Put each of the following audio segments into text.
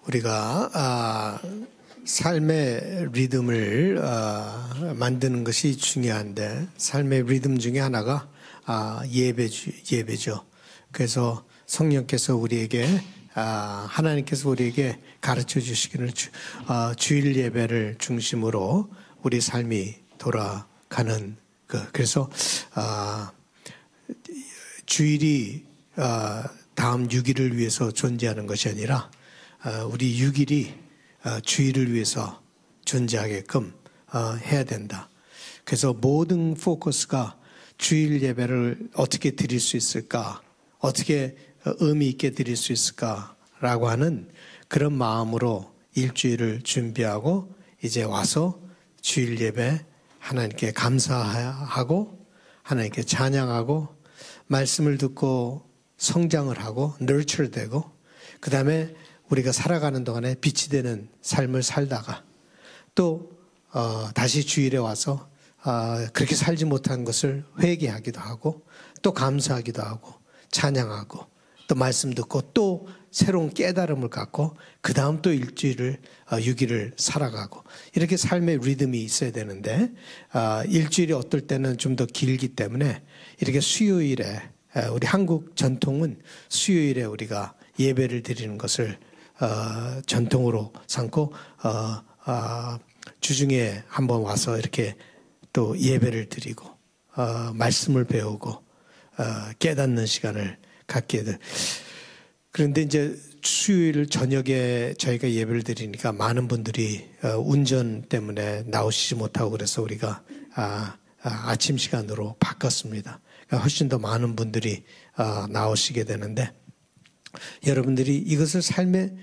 우리가 삶의 리듬을 만드는 것이 중요한데 삶의 리듬 중에 하나가 예배죠. 그래서 성령께서 우리에게 하나님께서 우리에게 가르쳐 주시기를 주일 예배를 중심으로 우리 삶이 돌아가는 그래서 주일이 다음 6일을 위해서 존재하는 것이 아니라 우리 6일이 주일을 위해서 존재하게끔 해야 된다. 그래서 모든 포커스가 주일 예배를 어떻게 드릴 수 있을까, 어떻게 의미 있게 드릴 수 있을까라고 하는 그런 마음으로 일주일을 준비하고 이제 와서 주일 예배 하나님께 감사하고 하나님께 찬양하고 말씀을 듣고 성장을 하고 nurture 되고 그 다음에 우리가 살아가는 동안에 빛이 되는 삶을 살다가 또 다시 주일에 와서 그렇게 살지 못한 것을 회개하기도 하고 또 감사하기도 하고 찬양하고 또 말씀 듣고 또 새로운 깨달음을 갖고 그 다음 또 일주일을 6일을 살아가고 이렇게 삶의 리듬이 있어야 되는데 일주일이 어떨 때는 좀 더 길기 때문에 이렇게 수요일에 우리 한국 전통은 수요일에 우리가 예배를 드리는 것을 전통으로 삼고 주중에 한번 와서 이렇게 또 예배를 드리고 말씀을 배우고 깨닫는 시간을 갖게 돼. 그런데 이제 수요일 저녁에 저희가 예배를 드리니까 많은 분들이 운전 때문에 나오시지 못하고 그래서 우리가 아침 시간으로 바꿨습니다. 훨씬 더 많은 분들이 나오시게 되는데 여러분들이 이것을 삶의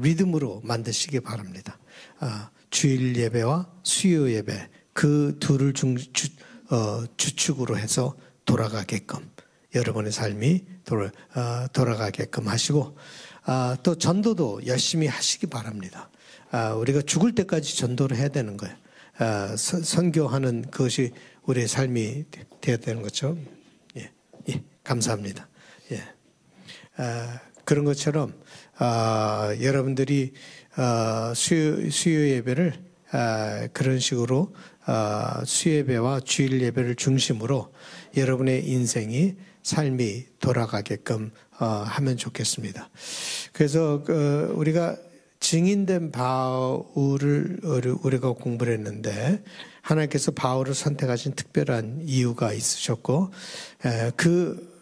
리듬으로 만드시기 바랍니다. 주일 예배와 수요 예배 그 둘을 주축으로 해서 돌아가게끔 여러분의 삶이 돌아가게끔 하시고 또 전도도 열심히 하시기 바랍니다. 우리가 죽을 때까지 전도를 해야 되는 거예요. 선교하는 그것이 우리의 삶이 되어야 되는 거죠. 예, 감사합니다. 예. 그런 것처럼 여러분들이 수요 예배를 그런 식으로 수요 예배와 주일 예배를 중심으로 여러분의 인생이 삶이 돌아가게끔 하면 좋겠습니다. 그래서 우리가 증인된 바울을 우리가 공부를 했는데 하나님께서 바울을 선택하신 특별한 이유가 있으셨고 그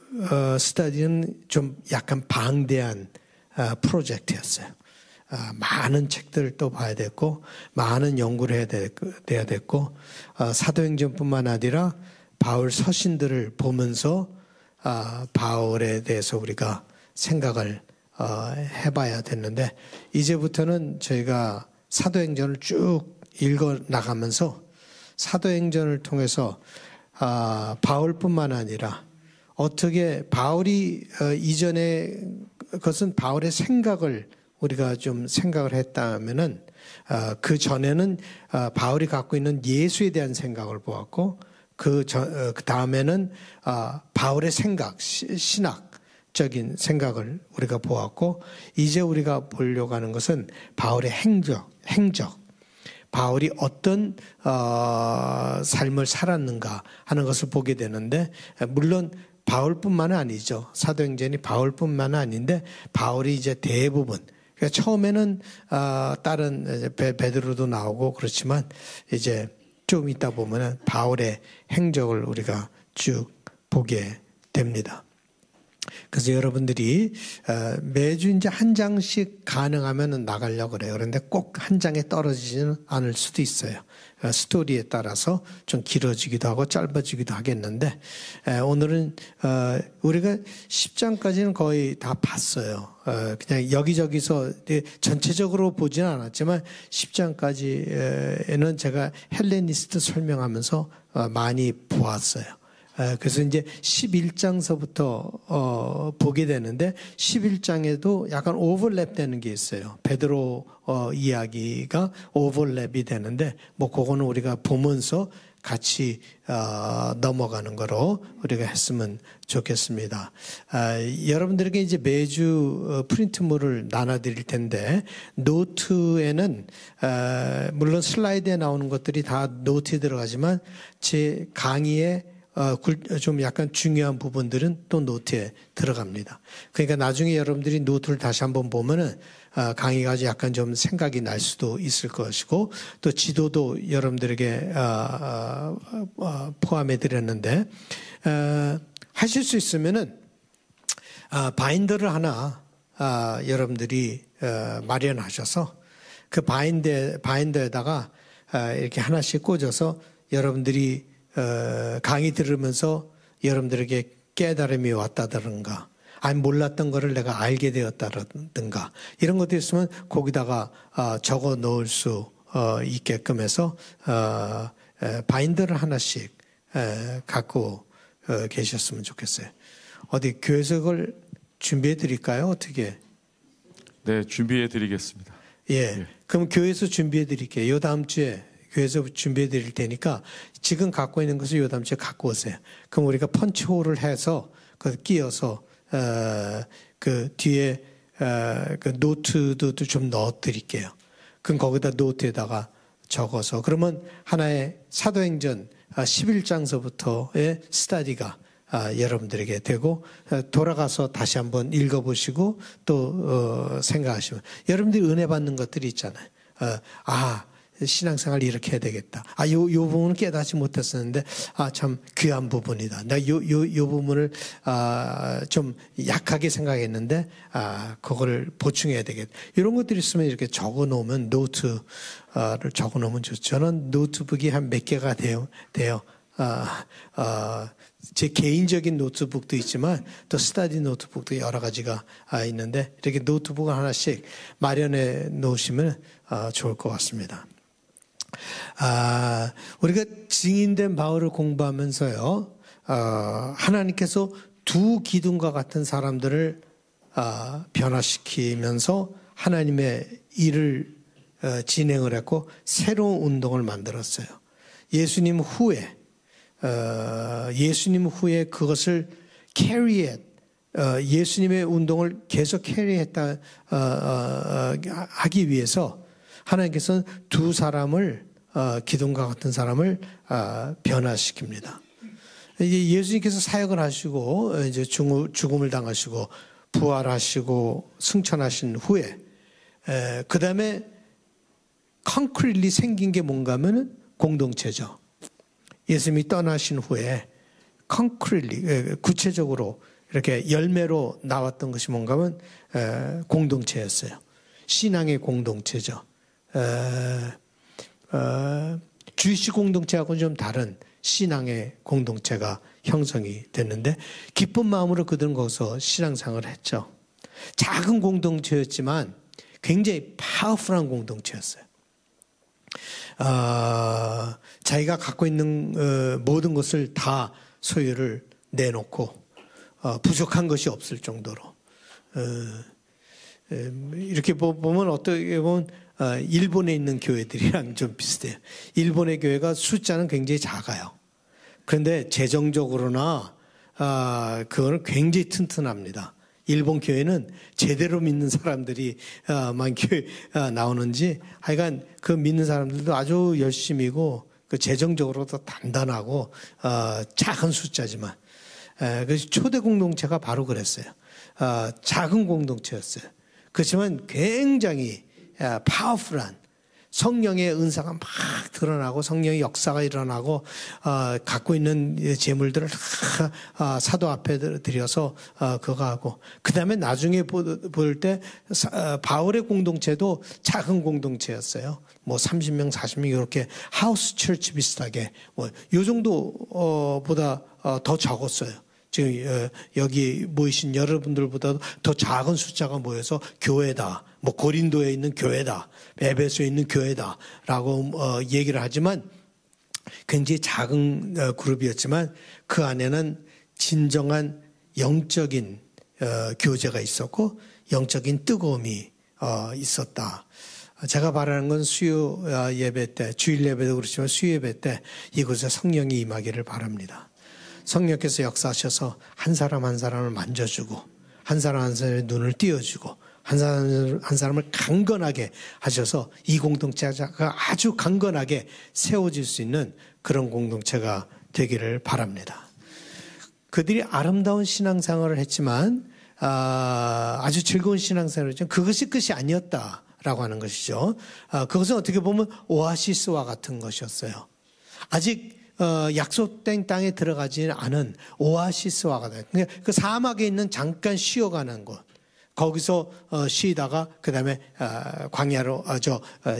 스터디는 좀 약간 방대한 프로젝트였어요. 많은 책들을 또 봐야 됐고 많은 연구를 해야 됐고 사도행전뿐만 아니라 바울 서신들을 보면서 바울에 대해서 우리가 생각을 해봐야 됐는데 이제부터는 저희가 사도행전을 쭉 읽어 나가면서 사도행전을 통해서 바울뿐만 아니라 어떻게 바울이 이전에 그것은 바울의 생각을 우리가 좀 생각을 했다면은 그 전에는 바울이 갖고 있는 예수에 대한 생각을 보았고 그 다음에는 바울의 생각, 신학적인 생각을 우리가 보았고 이제 우리가 보려고 하는 것은 바울의 행적, 바울이 어떤 삶을 살았는가 하는 것을 보게 되는데 물론 바울뿐만은 아니죠. 사도행전이 바울뿐만은 아닌데 바울이 이제 대부분 그러니까 처음에는 다른 베드로도 나오고 그렇지만 이제 좀 있다 보면은 바울의 행적을 우리가 쭉 보게 됩니다. 그래서 여러분들이 매주 이제 한 장씩 가능하면 나가려고 그래요. 그런데 꼭 한 장에 떨어지지는 않을 수도 있어요. 스토리에 따라서 좀 길어지기도 하고 짧아지기도 하겠는데 오늘은 우리가 10장까지는 거의 다 봤어요. 그냥 여기저기서 전체적으로 보지는 않았지만 10장까지에는 제가 헬레니스트 설명하면서 많이 보았어요. 그래서 이제 11장서부터 보게 되는데 11장에도 약간 오버랩 되는 게 있어요. 베드로 이야기가 오버랩이 되는데 뭐 그거는 우리가 보면서 같이 넘어가는 거로 우리가 했으면 좋겠습니다. 여러분들에게 이제 매주 프린트물을 나눠드릴 텐데 노트에는 물론 슬라이드에 나오는 것들이 다 노트에 들어가지만 제 강의에 좀 약간 중요한 부분들은 또 노트에 들어갑니다. 그러니까 나중에 여러분들이 노트를 다시 한번 보면은 강의가 약간 좀 생각이 날 수도 있을 것이고 또 지도도 여러분들에게 포함해 드렸는데 하실 수 있으면은 바인더를 하나 여러분들이 마련하셔서 그 바인더에다가 이렇게 하나씩 꽂아서 여러분들이 강의 들으면서 여러분들에게 깨달음이 왔다든가 아니 몰랐던 거를 내가 알게 되었다든가 이런 것도 있으면 거기다가 적어 놓을 수 있게끔 해서 바인더를 하나씩 갖고 계셨으면 좋겠어요. 어디 교회에서 그걸 준비해 드릴까요? 어떻게? 네, 준비해 드리겠습니다. 예. 그럼 교회에서 준비해 드릴게요. 요 다음 주에 교회에서 준비해 드릴 테니까 지금 갖고 있는 것을 요 다음 주에 갖고 오세요. 그럼 우리가 펀치홀을 해서 그 끼워서 그 뒤에 그 노트도 좀 넣어 드릴게요. 그럼 거기다 노트에다가 적어서 그러면 하나의 사도행전 11장서부터의 스터디가 여러분들에게 되고 돌아가서 다시 한번 읽어보시고 또 생각하시면 여러분들이 은혜 받는 것들이 있잖아요. 신앙생활 이렇게 해야 되겠다. 요 부분은 깨닫지 못했었는데, 참 귀한 부분이다. 나 요 부분을, 좀 약하게 생각했는데, 그거를 보충해야 되겠다. 이런 것들이 있으면 이렇게 적어 놓으면, 노트를 적어 놓으면 좋죠. 저는 노트북이 한 몇 개가 돼요. 제 개인적인 노트북도 있지만 또 스터디 노트북도 여러 가지가 있는데, 이렇게 노트북을 하나씩 마련해 놓으시면 좋을 것 같습니다. 우리가 증인된 바울을 공부하면서요, 하나님께서 두 기둥과 같은 사람들을 변화시키면서 하나님의 일을 진행을 했고 새로운 운동을 만들었어요. 예수님 후에 그것을 캐리했, 예수님의 운동을 계속 캐리했다 하기 위해서 하나님께서는 두 사람을 기둥과 같은 사람을 변화시킵니다. 이제 예수님께서 사역을 하시고 이제 죽음을 당하시고 부활하시고 승천하신 후에 그 다음에 concretely 생긴 게 뭔가 하면은 공동체죠. 예수님이 떠나신 후에 concretely 구체적으로 이렇게 열매로 나왔던 것이 뭔가 하면 공동체였어요. 신앙의 공동체죠. 주이시 공동체하고는 좀 다른 신앙의 공동체가 형성이 됐는데 기쁜 마음으로 그들은 거기서 신앙생활을 했죠. 작은 공동체였지만 굉장히 파워풀한 공동체였어요. 자기가 갖고 있는 모든 것을 다 소유를 내놓고 부족한 것이 없을 정도로 이렇게 보면 어떻게 보면 일본에 있는 교회들이랑 좀 비슷해요. 일본의 교회가 숫자는 굉장히 작아요. 그런데 재정적으로나 그거는 굉장히 튼튼합니다. 일본 교회는 제대로 믿는 사람들이 만 교회 나오는지 하여간 그 믿는 사람들도 아주 열심이고 그 재정적으로도 단단하고 작은 숫자지만 그래서 초대 공동체가 바로 그랬어요. 작은 공동체였어요. 그렇지만 굉장히 파워풀한 성령의 은사가 막 드러나고 성령의 역사가 일어나고 갖고 있는 재물들을 사도 앞에 들여서 그거 하고 그 다음에 나중에 볼 때 바울의 공동체도 작은 공동체였어요. 뭐 30명 40명 이렇게 하우스 처치 비슷하게 뭐 요 정도보다 더 적었어요. 지금 여기 모이신 여러분들보다도 더 작은 숫자가 모여서 교회다. 뭐 고린도에 있는 교회다. 에베소에 있는 교회다라고 얘기를 하지만 굉장히 작은 그룹이었지만 그 안에는 진정한 영적인 교제가 있었고 영적인 뜨거움이 있었다. 제가 바라는 건 수요 예배 때, 주일 예배도 그렇지만 수요 예배 때 이곳에 성령이 임하기를 바랍니다. 성령께서 역사하셔서 한 사람 한 사람을 만져주고 한 사람 한 사람의 눈을 띄워주고 한 사람 한 사람을 강건하게 하셔서 이 공동체가 아주 강건하게 세워질 수 있는 그런 공동체가 되기를 바랍니다. 그들이 아름다운 신앙생활을 했지만 아주 즐거운 신앙생활을 했지만 그것이 끝이 아니었다라고 하는 것이죠. 그것은 어떻게 보면 오아시스와 같은 것이었어요. 아직 약속된 땅에 들어가지는 않은 오아시스와 같아요. 그 사막에 있는 잠깐 쉬어가는 곳. 거기서 쉬다가 그 다음에 광야로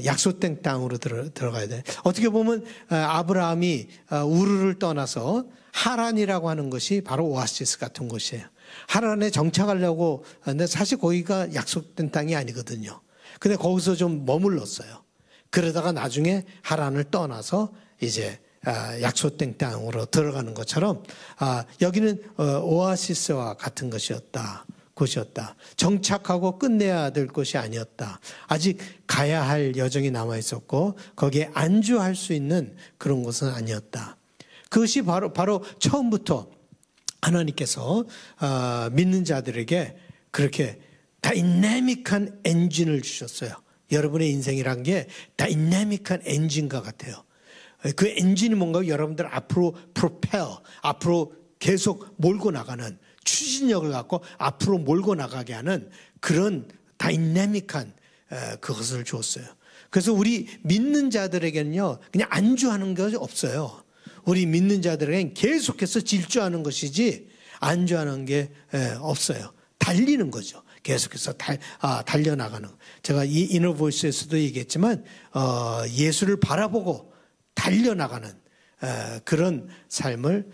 약속된 땅으로 들어가야 돼. 어떻게 보면 아브라함이 우르를 떠나서 하란이라고 하는 것이 바로 오아시스 같은 곳이에요. 하란에 정착하려고 근데 사실 거기가 약속된 땅이 아니거든요. 근데 거기서 좀 머물렀어요. 그러다가 나중에 하란을 떠나서 이제 약속된 땅으로 들어가는 것처럼 여기는 오아시스와 같은 것이었다. 곳이었다. 정착하고 끝내야 될 곳이 아니었다. 아직 가야 할 여정이 남아 있었고 거기에 안주할 수 있는 그런 곳은 아니었다. 그것이 바로 처음부터 하나님께서 믿는 자들에게 그렇게 다이내믹한 엔진을 주셨어요. 여러분의 인생이란 게 다이내믹한 엔진과 같아요. 그 엔진이 뭔가 여러분들 앞으로 앞으로 계속 몰고 나가는 추진력을 갖고 앞으로 몰고 나가게 하는 그런 다이내믹한 그것을 주었어요. 그래서 우리 믿는 자들에게는요, 그냥 안주하는 것이 없어요. 우리 믿는 자들에게는 계속해서 질주하는 것이지 안주하는 게 없어요. 달리는 거죠. 계속해서 달려나가는. 제가 이 이너보이스에서도 얘기했지만 예수를 바라보고 달려나가는 그런 삶을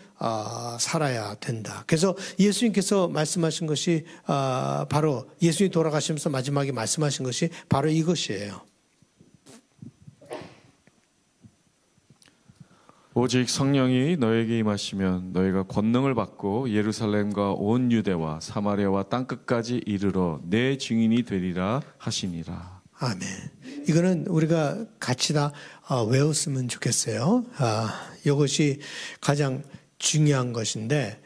살아야 된다. 그래서 예수님께서 말씀하신 것이 바로 예수님이 돌아가시면서 마지막에 말씀하신 것이 바로 이것이에요. 오직 성령이 너에게 임하시면 너희가 권능을 받고 예루살렘과 온 유대와 사마리아와 땅끝까지 이르러 내 증인이 되리라 하시니라. 아멘. 이거는 우리가 같이 다 외웠으면 좋겠어요. 이것이 가장 중요한 것인데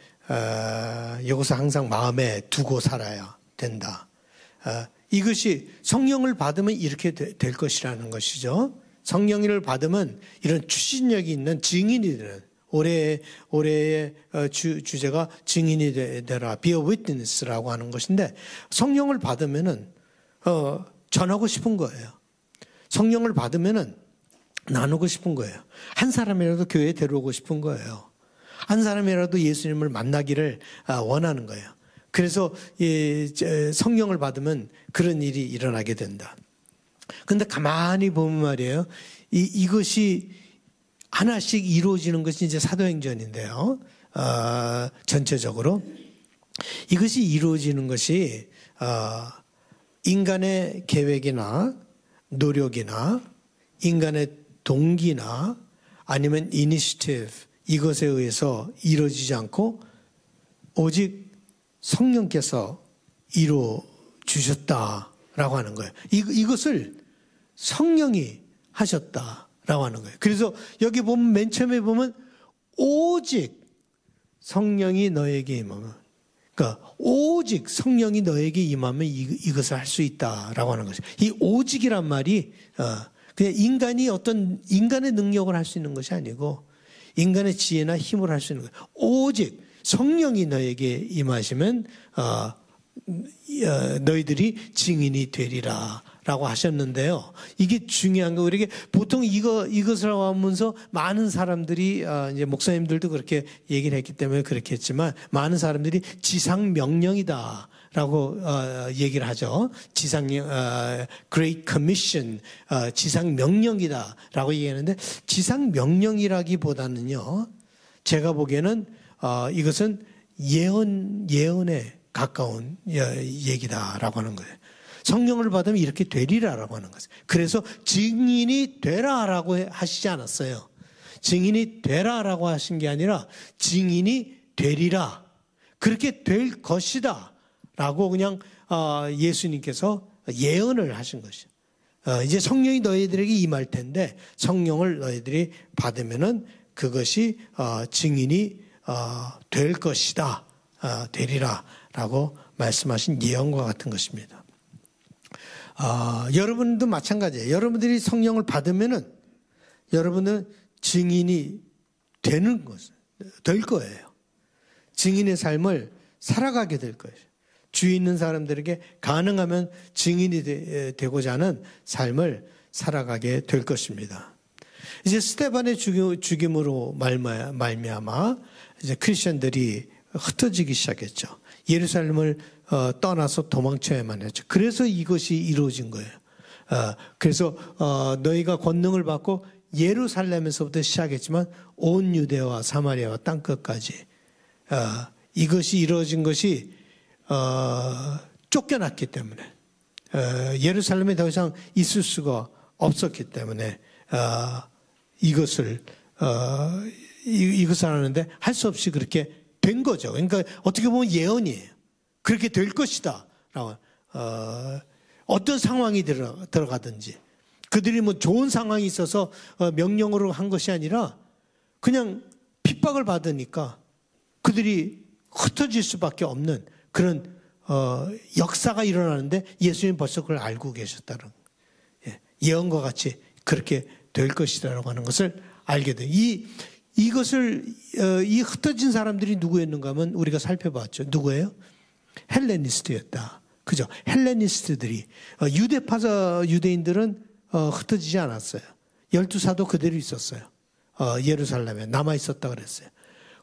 이것을 항상 마음에 두고 살아야 된다. 이것이 성령을 받으면 이렇게 될 것이라는 것이죠. 성령을 받으면 이런 추진력이 있는 증인이 되는 올해의 주제가 증인이 되라, be a witness라고 하는 것인데 성령을 받으면은 전하고 싶은 거예요. 성령을 받으면은 나누고 싶은 거예요. 한 사람이라도 교회에 데려오고 싶은 거예요. 한 사람이라도 예수님을 만나기를 원하는 거예요. 그래서 성령을 받으면 그런 일이 일어나게 된다. 근데 가만히 보면 말이에요. 이것이 하나씩 이루어지는 것이 이제 사도행전인데요. 전체적으로. 이것이 이루어지는 것이 인간의 계획이나 노력이나 인간의 동기나 아니면 이니시티브 이것에 의해서 이루어지지 않고 오직 성령께서 이루어 주셨다라고 하는 거예요. 이것을 성령이 하셨다라고 하는 거예요. 그래서 여기 보면 맨 처음에 보면 오직 성령이 너에게 임하면, 그러니까 오직 성령이 너에게 임하면 이것을 할 수 있다라고 하는 거죠. 이 오직이란 말이 그냥 인간의 능력을 할 수 있는 것이 아니고 인간의 지혜나 힘을 할 수 있는 거예요. 오직 성령이 너에게 임하시면 너희들이 증인이 되리라라고 하셨는데요. 이게 중요한 거. 우리에게 보통 이것을 하면서 많은 사람들이 이제 목사님들도 그렇게 얘기를 했기 때문에 그렇게 했지만 많은 사람들이 지상 명령이다. 라고 얘기를 하죠. Great Commission, 지상 명령이다 라고 얘기하는데 지상 명령이라기보다는요, 제가 보기에는 이것은 예언에 가까운 얘기다라고 하는 거예요. 성령을 받으면 이렇게 되리라라고 하는 거예요. 그래서 증인이 되라라고 하시지 않았어요. 증인이 되라라고 하신 게 아니라 증인이 되리라. 그렇게 될 것이다. 라고 그냥 예수님께서 예언을 하신 것이죠. 이제 성령이 너희들에게 임할 텐데 성령을 너희들이 받으면은 그것이 증인이 될 것이다. 되리라. 라고 말씀하신 예언과 같은 것입니다. 여러분도 마찬가지예요. 여러분들이 성령을 받으면은 여러분은 증인이 되는 것은 될 거예요. 증인의 삶을 살아가게 될 거예요. 주위 있는 사람들에게 가능하면 증인이 되고자 하는 삶을 살아가게 될 것입니다. 이제 스데반의 죽임으로 말미암아 이제 크리스천들이 흩어지기 시작했죠. 예루살렘을 떠나서 도망쳐야만 했죠. 그래서 이것이 이루어진 거예요. 그래서 너희가 권능을 받고 예루살렘에서부터 시작했지만 온 유대와 사마리아와 땅끝까지 이것이 이루어진 것이 쫓겨났기 때문에 예루살렘에 더 이상 있을 수가 없었기 때문에 이것을 하는데 할 수 없이 그렇게 된 거죠. 그러니까 어떻게 보면 예언이에요. 그렇게 될 것이다. 어떤 상황이 들어가든지 그들이 뭐 좋은 상황이 있어서 명령으로 한 것이 아니라 그냥 핍박을 받으니까 그들이 흩어질 수밖에 없는 그런 역사가 일어나는데 예수님 벌써 그걸 알고 계셨다는 예언과 같이 그렇게 될 것이라고 하는 것을 알게 돼요. 이것을 이 흩어진 사람들이 누구였는가 하면 우리가 살펴봤죠. 누구예요? 헬레니스트였다. 그죠? 헬레니스트들이 유대파 유대인들은 흩어지지 않았어요. 12사도 그대로 있었어요. 예루살렘에 남아 있었다 그랬어요.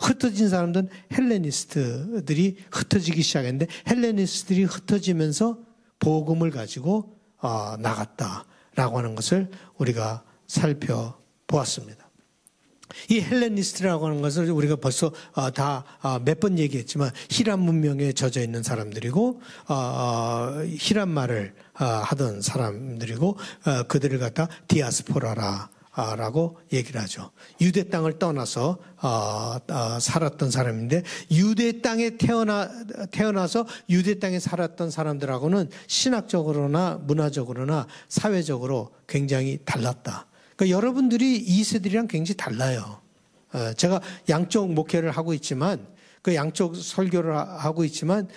흩어진 사람들은 헬레니스트들이 흩어지기 시작했는데 헬레니스트들이 흩어지면서 복음을 가지고 나갔다라고 하는 것을 우리가 살펴보았습니다. 이 헬레니스트라고 하는 것을 우리가 벌써 다 몇 번 얘기했지만 히람 문명에 젖어 있는 사람들이고 히람 말을 하던 사람들이고 그들을 갖다 디아스포라라고 얘기를 하죠. 유대 땅을 떠나서 살았던 사람인데 유대 땅에 태어나서 유대 땅에 살았던 사람들하고는 신학적으로나 문화적으로나 사회적으로 굉장히 달랐다. 그러니까 여러분들이 2세들이랑 굉장히 달라요. 제가 양쪽 목회를 하고 있지만 그 양쪽 설교를 하고 있지만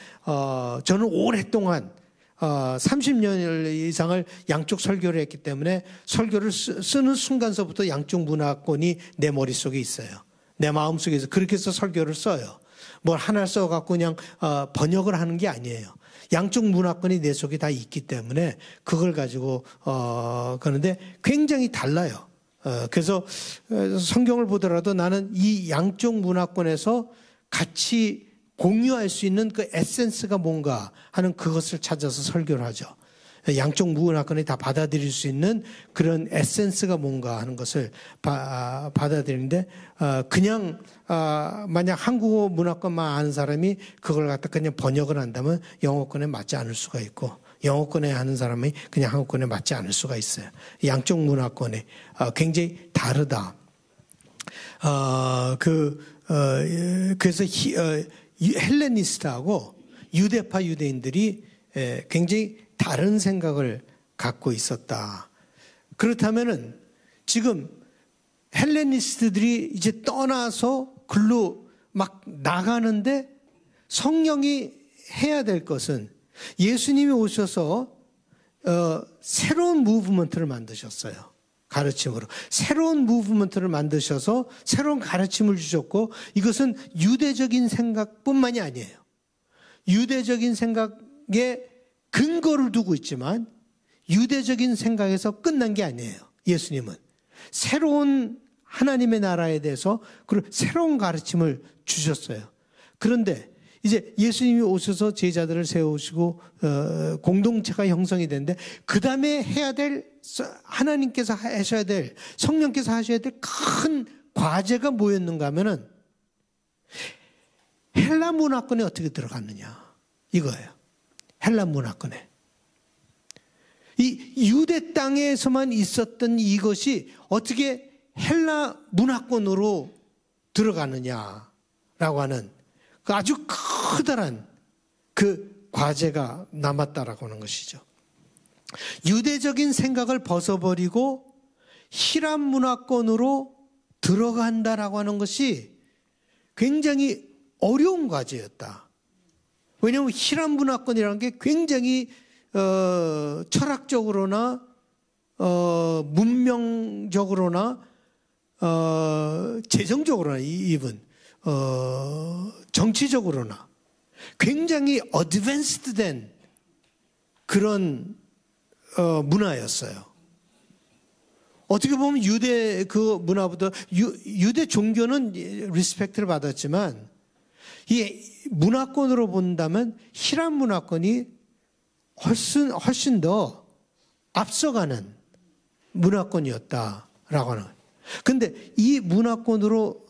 저는 오랫동안 30년 이상을 양쪽 설교를 했기 때문에 설교를 쓰는 순간서부터 양쪽 문화권이 내 머릿속에 있어요. 내 마음속에서 그렇게 해서 설교를 써요. 뭘 하나 써갖고 그냥 번역을 하는 게 아니에요. 양쪽 문화권이 내 속에 다 있기 때문에 그걸 가지고 그런데 굉장히 달라요. 그래서 성경을 보더라도 나는 이 양쪽 문화권에서 같이 공유할 수 있는 그 에센스가 뭔가 하는 그것을 찾아서 설교를 하죠. 양쪽 문화권이 다 받아들일 수 있는 그런 에센스가 뭔가 하는 것을 받아들이는데 그냥 만약 한국어 문화권만 아는 사람이 그걸 갖다 그냥 번역을 한다면 영어권에 맞지 않을 수가 있고 영어권에 하는 사람이 그냥 한국권에 맞지 않을 수가 있어요. 양쪽 문화권에 굉장히 다르다. 그래서 헬레니스트하고 유대파 유대인들이 굉장히 다른 생각을 갖고 있었다. 그렇다면은 지금 헬레니스트들이 이제 떠나서 글로 막 나가는데 성령이 해야 될 것은 예수님이 오셔서 새로운 무브먼트를 만드셨어요. 가르침으로. 새로운 무브먼트를 만드셔서 새로운 가르침을 주셨고 이것은 유대적인 생각뿐만이 아니에요. 유대적인 생각에 근거를 두고 있지만 유대적인 생각에서 끝난 게 아니에요. 예수님은 새로운 하나님의 나라에 대해서 그리고 새로운 가르침을 주셨어요. 그런데 이제 예수님이 오셔서 제자들을 세우시고 공동체가 형성이 되는데 그 다음에 해야 될 하나님께서 하셔야 될 성령께서 하셔야 될 큰 과제가 뭐였는가 하면은 헬라 문화권에 어떻게 들어갔느냐 이거예요. 헬라 문화권에. 이 유대 땅에서만 있었던 이것이 어떻게 헬라 문화권으로 들어가느냐라고 하는 그 아주 커다란 그 과제가 남았다라고 하는 것이죠. 유대적인 생각을 벗어버리고 히람 문화권으로 들어간다라고 하는 것이 굉장히 어려운 과제였다. 왜냐하면 히람 문화권이라는 게 굉장히 철학적으로나 문명적으로나 재정적으로나 이분 정치적으로나 굉장히 어드밴스드된 그런 문화였어요. 어떻게 보면 유대 그 문화보다 유대 종교는 리스펙트를 받았지만 이 문화권으로 본다면 히람 문화권이 훨씬 더 앞서가는 문화권이었다라고 하는 거예요. 근데 이 문화권으로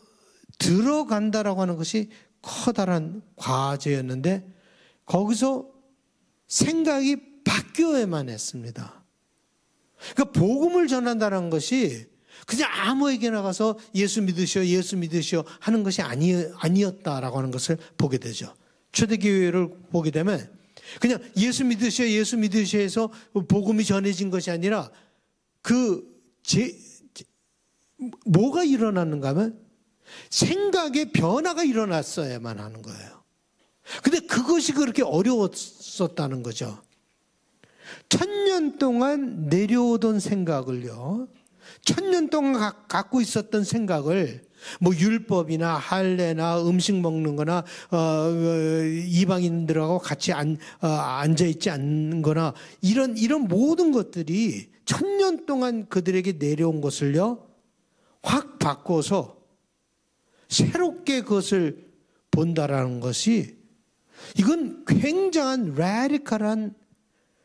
들어간다라고 하는 것이 커다란 과제였는데 거기서 생각이 바뀌어야만 했습니다. 그러니까 복음을 전한다는 것이 그냥 아무에게 나가서 예수 믿으시오 하는 것이 아니었다라고 하는 것을 보게 되죠. 초대교회를 보게 되면 그냥 예수 믿으시오 해서 복음이 전해진 것이 아니라 뭐가 일어났는가 하면 생각의 변화가 일어났어야만 하는 거예요. 근데 그것이 그렇게 어려웠었다는 거죠. 1000년 동안 내려오던 생각을요, 1000년 동안 갖고 있었던 생각을 뭐 율법이나 할례나 음식 먹는 거나 이방인들하고 같이 앉아있지 않는 거나 이런 모든 것들이 1000년 동안 그들에게 내려온 것을요 확 바꿔서 새롭게 그것을 본다라는 것이 이건 굉장한 라디컬한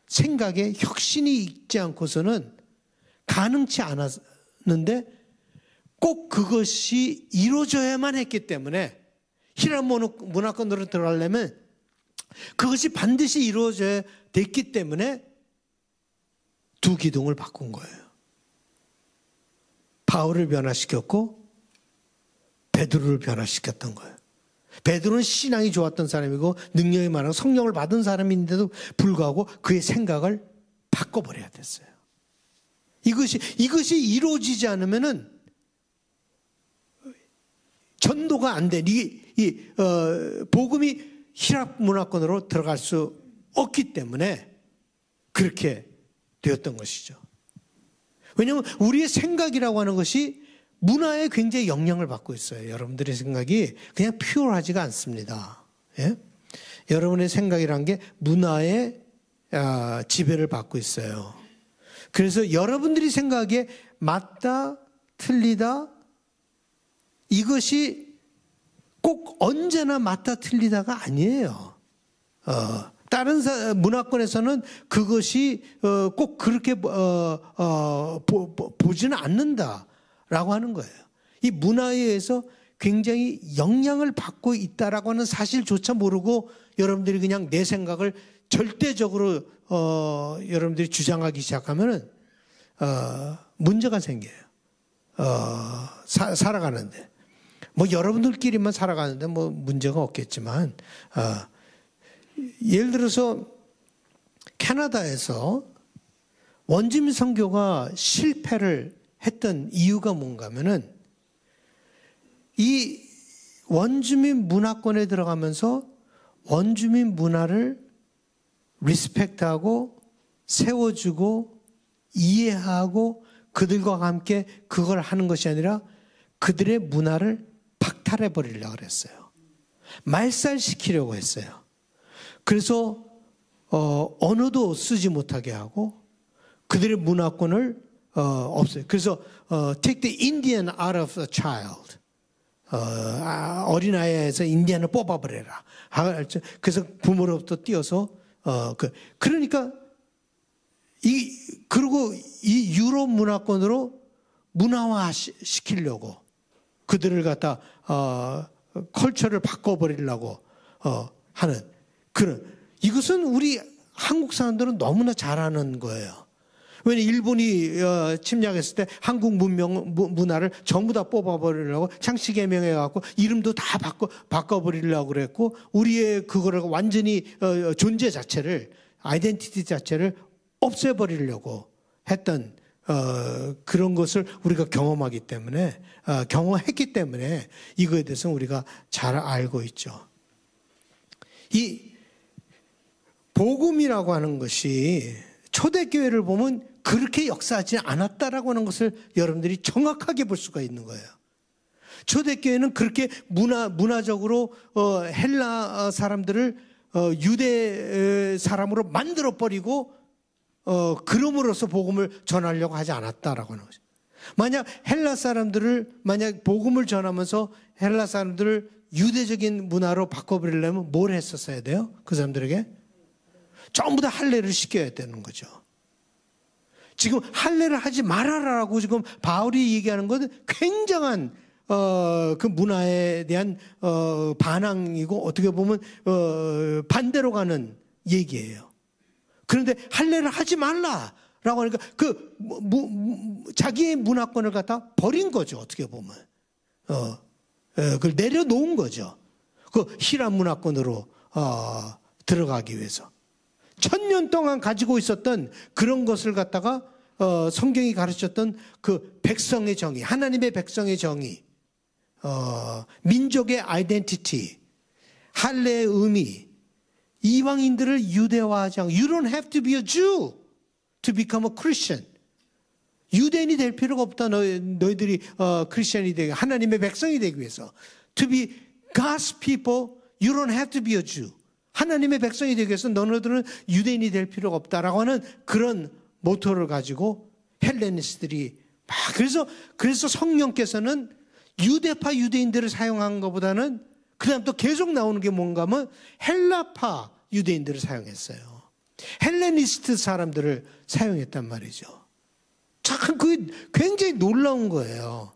생각에 혁신이 있지 않고서는 가능치 않았는데 꼭 그것이 이루어져야만 했기 때문에 히람 문화권으로 들어가려면 그것이 반드시 이루어져야 됐기 때문에 두 기둥을 바꾼 거예요. 바울을 변화시켰고 베드로를 변화시켰던 거예요. 베드로는 신앙이 좋았던 사람이고 능력이 많은 성령을 받은 사람인데도 불구하고 그의 생각을 바꿔버려야 됐어요. 이것이 이루어지지 않으면은 전도가 안 돼. 복음이 히랍 문화권으로 들어갈 수 없기 때문에 그렇게 되었던 것이죠. 왜냐하면 우리의 생각이라고 하는 것이 문화에 굉장히 영향을 받고 있어요. 여러분들의 생각이 그냥 퓨어하지가 않습니다. 예? 여러분의 생각이란 게 문화에 지배를 받고 있어요. 그래서 여러분들이 생각에 맞다, 틀리다, 이것이 꼭 언제나 맞다, 틀리다가 아니에요. 다른 문화권에서는 그것이 꼭 그렇게 보지는 않는다라고 하는 거예요. 이 문화에 의해서 굉장히 영향을 받고 있다라고 하는 사실조차 모르고 여러분들이 그냥 내 생각을 절대적으로 여러분들이 주장하기 시작하면은 문제가 생겨요. 살아가는데 뭐 여러분들끼리만 살아가는데 뭐 문제가 없겠지만 예를 들어서 캐나다에서 원주민 선교가 실패를 했던 이유가 뭔가 하면은 이 원주민 문화권에 들어가면서 원주민 문화를 리스펙트하고 세워주고 이해하고 그들과 함께 그걸 하는 것이 아니라 그들의 문화를 박탈해 버리려고 그랬어요. 말살시키려고 했어요. 그래서 언어도 쓰지 못하게 하고 그들의 문화권을 없어요. 그래서 take the Indian out of the child. 어린아이에서 인디안을 뽑아버려라. 그래서 부모로부터 띄어서 그러니까 그리고 이 유럽 문화권으로 문화화 시키려고 그들을 갖다 컬처를 바꿔버리려고 하는 그런 이것은 우리 한국 사람들은 너무나 잘하는 거예요. 왜냐 일본이 침략했을 때 한국 문화를 전부 다 뽑아버리려고 창씨개명해갖고 이름도 다 바꿔버리려고 그랬고 우리의 그거를 완전히 존재 자체를 아이덴티티 자체를 없애버리려고 했던 그런 것을 우리가 경험하기 때문에 경험했기 때문에 이거에 대해서 우리가 잘 알고 있죠. 이 복음이라고 하는 것이 초대교회를 보면 그렇게 역사하지 않았다라고 하는 것을 여러분들이 정확하게 볼 수가 있는 거예요. 초대교회는 그렇게 문화적으로 헬라 사람들을 유대 사람으로 만들어버리고 그럼으로써 복음을 전하려고 하지 않았다라고 하는 거죠. 만약 복음을 전하면서 헬라 사람들을 유대적인 문화로 바꿔버리려면 뭘 했었어야 돼요? 그 사람들에게? 전부 다 할례를 시켜야 되는 거죠. 지금 할례를 하지 말아라라고 지금 바울이 얘기하는 것은 굉장한 그 문화에 대한 반항이고 어떻게 보면 반대로 가는 얘기예요. 그런데 할례를 하지 말라라고 하니까 자기의 문화권을 갖다 버린 거죠. 어떻게 보면 그걸 내려놓은 거죠. 그 히람 문화권으로 들어가기 위해서 1000년 동안 가지고 있었던 그런 것을 갖다가 성경이 가르쳤던 그 백성의 정의, 하나님의 백성의 정의, 민족의 아이덴티티, 할례의 의미, 이방인들을 유대화하지 않고 You don't have to be a Jew to become a Christian. 유대인이 될 필요가 없다. 너희들이 크리스천이 되기, 하나님의 백성이 되기 위해서. To be God's people, you don't have to be a Jew. 하나님의 백성이 되기 위해서 너희들은 유대인이 될 필요가 없다라고 하는 그런 모토를 가지고 헬레니스트들이 막 그래서 성령께서는 유대파 유대인들을 사용한 것보다는 그다음 또 계속 나오는 게 뭔가 하면 헬라파 유대인들을 사용했어요. 헬레니스트 사람들을 사용했단 말이죠. 참 그게 굉장히 놀라운 거예요.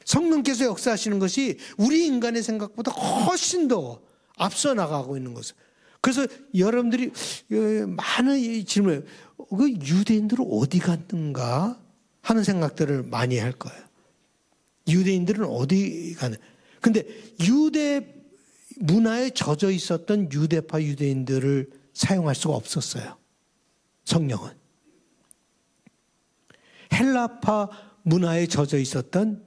성령께서 역사하시는 것이 우리 인간의 생각보다 훨씬 더 앞서 나가고 있는 것을. 그래서 여러분들이 많은 질문을 그 유대인들은 어디 갔는가 하는 생각들을 많이 할 거예요. 유대인들은 어디 가는? 근데 유대 문화에 젖어 있었던 유대파 유대인들을 사용할 수가 없었어요. 성령은. 헬라파 문화에 젖어 있었던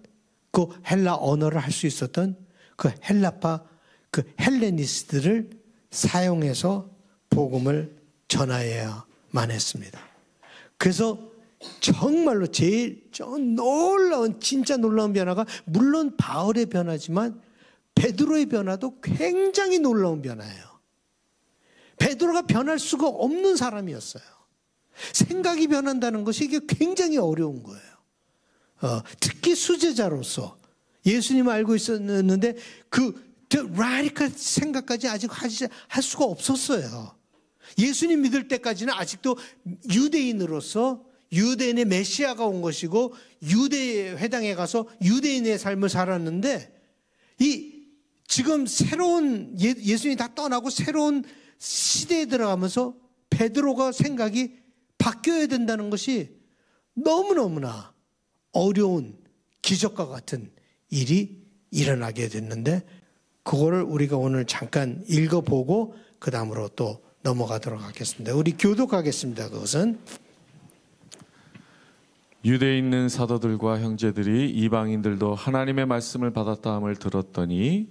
그 헬라 언어를 할 수 있었던 그 헬라파 그 헬레니스트를 사용해서 복음을 전하여야만 했습니다. 그래서 정말로 제일 진짜 놀라운 변화가 물론 바울의 변화지만 베드로의 변화도 굉장히 놀라운 변화예요. 베드로가 변할 수가 없는 사람이었어요. 생각이 변한다는 것이 이게 굉장히 어려운 거예요. 특히 수제자로서 예수님을 알고 있었는데 그 라디컬 생각까지 아직 할 수가 없었어요. 예수님 믿을 때까지는 아직도 유대인으로서 유대인의 메시아가 온 것이고 유대 회당에 가서 유대인의 삶을 살았는데 지금 새로운 예수님이 다 떠나고 새로운 시대에 들어가면서 베드로가 생각이 바뀌어야 된다는 것이 너무너무나 어려운 기적과 같은 일이 일어나게 됐는데 그거를 우리가 오늘 잠깐 읽어보고 그 다음으로 또 넘어가도록 하겠습니다. 우리 교독하겠습니다. 그것은 유대에 있는 사도들과 형제들이 이방인들도 하나님의 말씀을 받았다함을 들었더니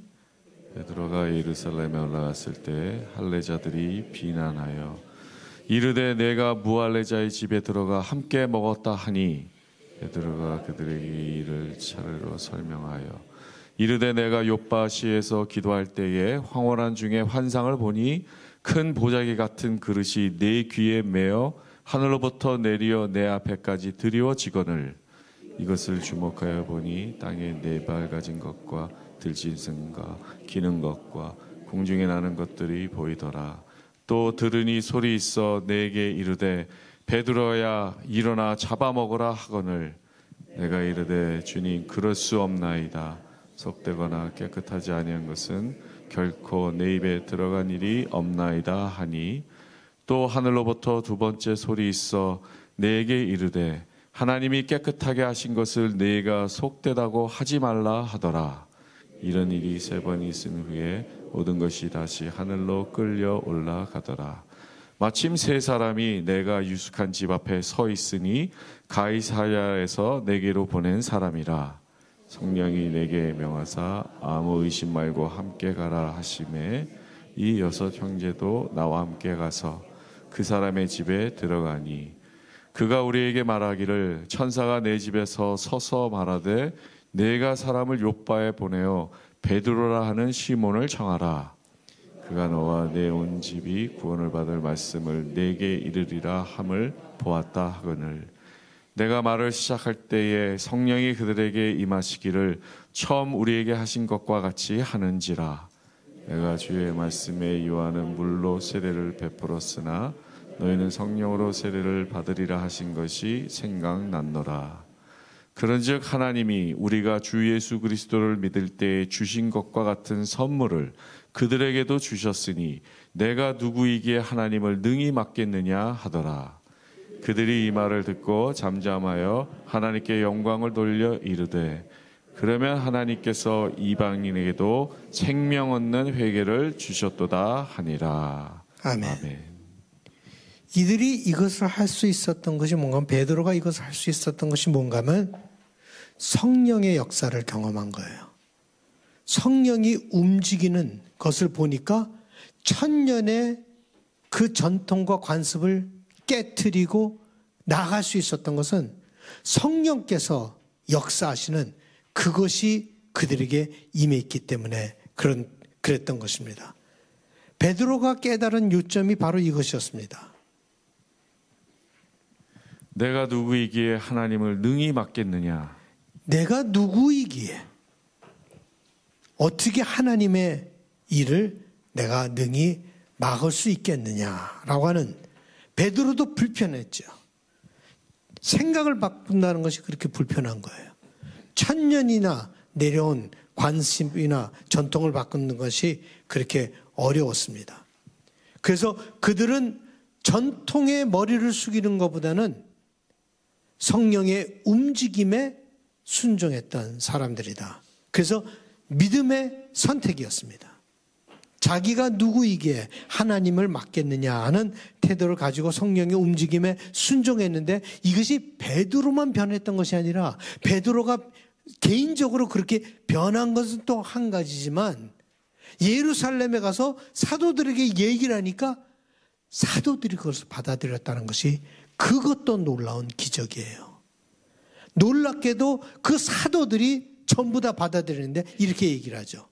베드로가 예루살렘에 올라갔을 때 할례자들이 비난하여 이르되 내가 무할례자의 집에 들어가 함께 먹었다 하니 베드로가 그들에게 이를 차례로 설명하여 이르되 내가 요빠시에서 기도할 때에 황홀한 중에 환상을 보니 큰 보자기 같은 그릇이 내 귀에 매어 하늘로부터 내려 내 앞에까지 드리워지거늘 이것을 주목하여 보니 땅에 네 발 가진 것과 들짐승과 기는 것과 공중에 나는 것들이 보이더라. 또 들으니 소리 있어 내게 이르되 베드로야 일어나 잡아먹으라 하거늘 내가 이르되 주님 그럴 수 없나이다. 속되거나 깨끗하지 아니한 것은 결코 내 입에 들어간 일이 없나이다 하니 또 하늘로부터 두 번째 소리 있어 내게 이르되 하나님이 깨끗하게 하신 것을 네가 속되다고 하지 말라 하더라. 이런 일이 3번 있은 후에 모든 것이 다시 하늘로 끌려 올라가더라. 마침 3사람이 내가 유숙한 집 앞에 서 있으니 가이사랴에서 내게로 보낸 사람이라. 성령이 내게 명하사 아무 의심 말고 함께 가라 하시매 이 6 형제도 나와 함께 가서 그 사람의 집에 들어가니 그가 우리에게 말하기를 천사가 내 집에서 서서 말하되 내가 사람을 욥바에 보내어 베드로라 하는 시몬을 청하라. 그가 너와 내 온 집이 구원을 받을 말씀을 내게 이르리라 함을 보았다 하거늘. 내가 말을 시작할 때에 성령이 그들에게 임하시기를 처음 우리에게 하신 것과 같이 하는지라. 내가 주의 말씀에 요한은 물로 세례를 베풀었으나 너희는 성령으로 세례를 받으리라 하신 것이 생각났노라. 그런즉 하나님이 우리가 주 예수 그리스도를 믿을 때에 주신 것과 같은 선물을 그들에게도 주셨으니 내가 누구이기에 하나님을 능히 맡겠느냐 하더라. 그들이 이 말을 듣고 잠잠하여 하나님께 영광을 돌려 이르되 그러면 하나님께서 이방인에게도 생명 얻는 회개를 주셨도다 하니라. 아멘. 아멘. 이들이 이것을 할 수 있었던 것이 뭔가 하면 베드로가 이것을 할 수 있었던 것이 뭔가 하면 성령의 역사를 경험한 거예요. 성령이 움직이는 것을 보니까 천년의 그 전통과 관습을 깨트리고 나아갈 수 있었던 것은 성령께서 역사하시는 그것이 그들에게 임했기 때문에 그랬던 것입니다. 베드로가 깨달은 요점이 바로 이것이었습니다. 내가 누구이기에 하나님을 능히 맡겠느냐. 내가 누구이기에 어떻게 하나님의 일을 내가 능히 막을 수 있겠느냐라고 하는 베드로도 불편했죠. 생각을 바꾼다는 것이 그렇게 불편한 거예요. 1000년이나 내려온 관습이나 전통을 바꾸는 것이 그렇게 어려웠습니다. 그래서 그들은 전통의 머리를 숙이는 것보다는 성령의 움직임에 순종했던 사람들이다. 그래서 믿음의 선택이었습니다. 자기가 누구이기에 하나님을 맡겠느냐 하는 태도를 가지고 성령의 움직임에 순종했는데 이것이 베드로만 변했던 것이 아니라 베드로가 개인적으로 그렇게 변한 것은 또 한 가지지만 예루살렘에 가서 사도들에게 얘기를 하니까 사도들이 그것을 받아들였다는 것이 그것도 놀라운 기적이에요. 놀랍게도 그 사도들이 전부 다 받아들이는데 이렇게 얘기를 하죠.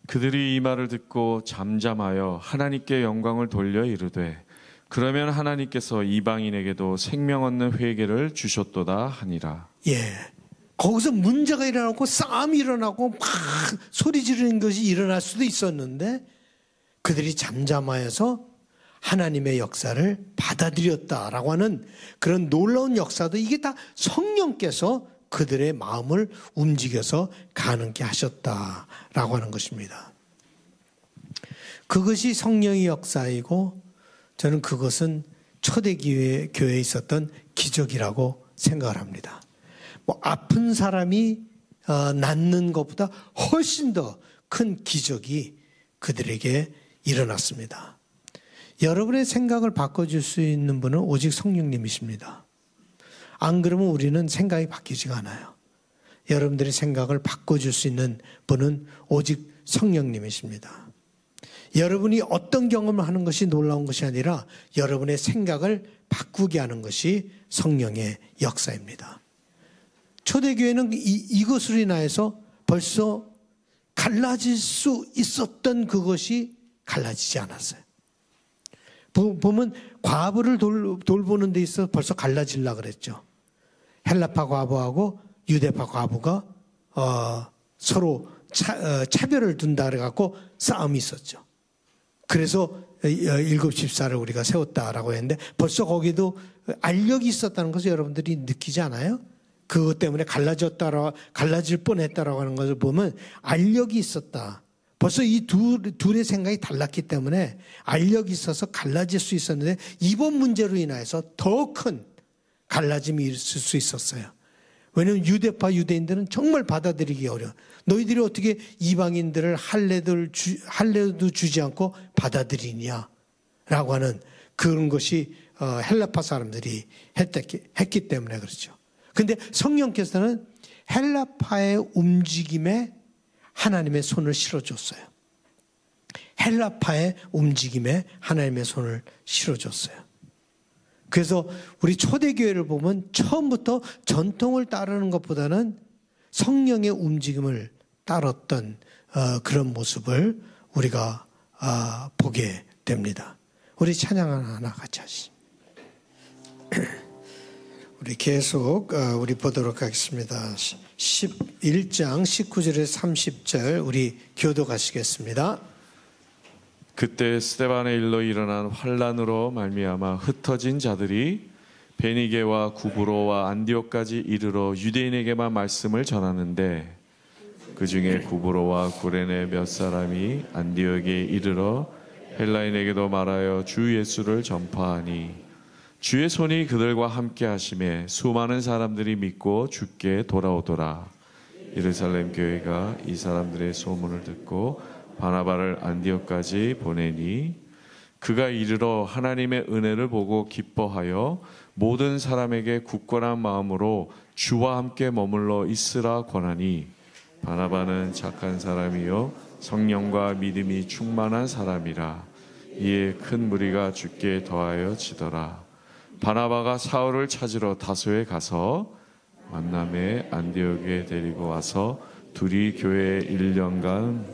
그들이 이 말을 듣고 잠잠하여 하나님께 영광을 돌려 이르되 그러면 하나님께서 이방인에게도 생명 얻는 회개를 주셨도다 하니라. 예, 거기서 문제가 일어나고 싸움이 일어나고 막 소리 지르는 것이 일어날 수도 있었는데 그들이 잠잠하여서 하나님의 역사를 받아들였다라고 하는 그런 놀라운 역사도 이게 다 성령께서 그들의 마음을 움직여서 가능케 하셨다라고 하는 것입니다. 그것이 성령의 역사이고 저는 그것은 초대교회에 있었던 기적이라고 생각을 합니다. 뭐 아픈 사람이 낫는 것보다 훨씬 더 큰 기적이 그들에게 일어났습니다. 여러분의 생각을 바꿔줄 수 있는 분은 오직 성령님이십니다. 안 그러면 우리는 생각이 바뀌지가 않아요. 여러분들의 생각을 바꿔줄 수 있는 분은 오직 성령님이십니다. 여러분이 어떤 경험을 하는 것이 놀라운 것이 아니라 여러분의 생각을 바꾸게 하는 것이 성령의 역사입니다. 초대교회는 이것으로 인하여서 벌써 갈라질 수 있었던 그것이 갈라지지 않았어요. 보면 과부를 돌보는 데 있어서 벌써 갈라지려고 그랬죠. 헬라파 과부하고 유대파 과부가 서로 차별을 둔다 그래갖고 싸움이 있었죠. 그래서 7집사를 우리가 세웠다라고 했는데 벌써 거기도 알력이 있었다는 것을 여러분들이 느끼지 않아요? 그것 때문에 갈라질 뻔했다라고 하는 것을 보면 알력이 있었다. 벌써 이 둘의 생각이 달랐기 때문에 알력이 있어서 갈라질 수 있었는데 이번 문제로 인해서 더 큰 갈라짐이 있을 수 있었어요. 왜냐하면 유대파 유대인들은 정말 받아들이기 어려워. 너희들이 어떻게 이방인들을 할례도 주지 않고 받아들이냐 라고 하는 그런 것이 헬라파 사람들이 했기 때문에 그렇죠. 근데 성령께서는 헬라파의 움직임에 하나님의 손을 실어줬어요. 헬라파의 움직임에 하나님의 손을 실어줬어요. 그래서 우리 초대교회를 보면 처음부터 전통을 따르는 것보다는 성령의 움직임을 따랐던 그런 모습을 우리가 보게 됩니다. 우리 찬양 하나 같이 하시죠. 우리 계속 우리 보도록 하겠습니다. 11장 19절에서 30절 우리 교독하시겠습니다. 그때 스데반의 일로 일어난 환란으로 말미암아 흩어진 자들이 베니게와 구브로와 안디옥까지 이르러 유대인에게만 말씀을 전하는데 그 중에 구브로와 구레네 몇 사람이 안디옥에 이르러 헬라인에게도 말하여 주 예수를 전파하니 주의 손이 그들과 함께 하심에 수많은 사람들이 믿고 주께 돌아오더라. 예루살렘 교회가 이 사람들의 소문을 듣고 바나바를 안디옥까지 보내니 그가 이르러 하나님의 은혜를 보고 기뻐하여 모든 사람에게 굳건한 마음으로 주와 함께 머물러 있으라 권하니 바나바는 착한 사람이요 성령과 믿음이 충만한 사람이라. 이에 큰 무리가 주께 더하여 지더라. 바나바가 사울을 찾으러 다소에 가서 만남에 안디옥에 데리고 와서 둘이 교회에 1년간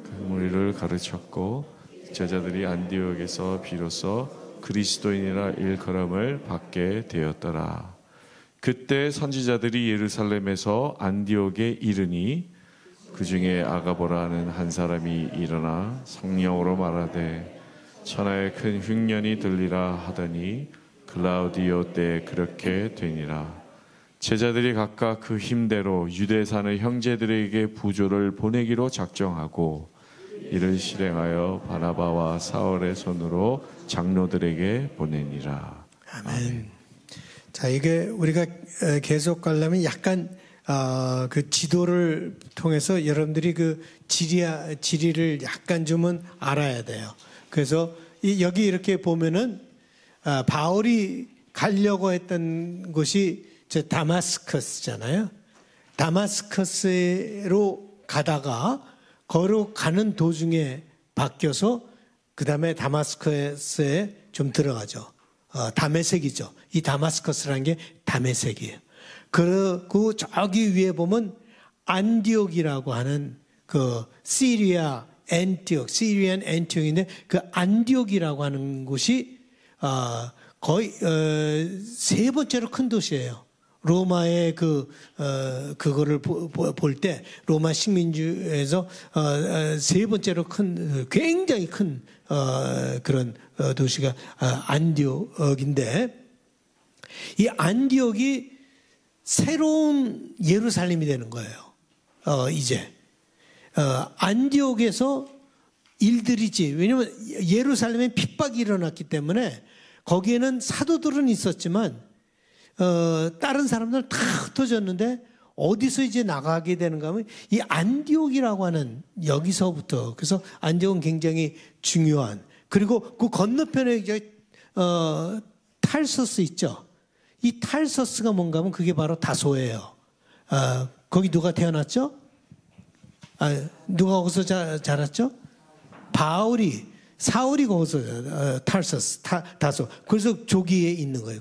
큰 무리를 가르쳤고 제자들이 안디옥에서 비로소 그리스도인이라 일컬음을 받게 되었더라. 그때 선지자들이 예루살렘에서 안디옥에 이르니 그 중에 아가보라는 한 사람이 일어나 성령으로 말하되 천하에 큰 흉년이 들리라 하더니 글라우디오 때 그렇게 되니라. 제자들이 각각 그 힘대로 유대 사는 형제들에게 부조를 보내기로 작정하고 이를 실행하여 바나바와 사울의 손으로 장로들에게 보내니라. 아멘. 자, 이게 우리가 계속 가려면 약간 그 지도를 통해서 여러분들이 그 지리를 약간 좀은 알아야 돼요. 그래서 여기 이렇게 보면은 바울이 가려고 했던 곳이 다마스커스잖아요. 다마스커스로 가다가 걸어가는 도중에 바뀌어서 그 다음에 다마스커스에 좀 들어가죠. 다메섹이죠. 이 다마스커스라는 게 다메섹이에요. 그리고 저기 위에 보면 안디옥이라고 하는 그 시리안 안티옥인데 그 안디옥이라고 하는 곳이 거의 세 번째로 큰 도시예요. 로마의 그거를 볼 때 로마 식민지에서 세 번째로 큰 굉장히 큰 그런 도시가 안디옥인데 이 안디옥이 새로운 예루살렘이 되는 거예요. 이제 안디옥에서 일들이 왜냐면 예루살렘에 핍박이 일어났기 때문에 거기에는 사도들은 있었지만 다른 사람들은 다 흩어졌는데 어디서 이제 나가게 되는가 하면 이 안디옥이라고 하는 여기서부터 그래서 안디옥은 굉장히 중요한 그리고 그 건너편에 탈서스 있죠. 이 탈서스가 뭔가 하면 그게 바로 다소예요. 거기 누가 태어났죠? 누가 거기서 자랐죠? 사울이 거기서 탈서스, 다소. 그래서 저기에 있는 거예요.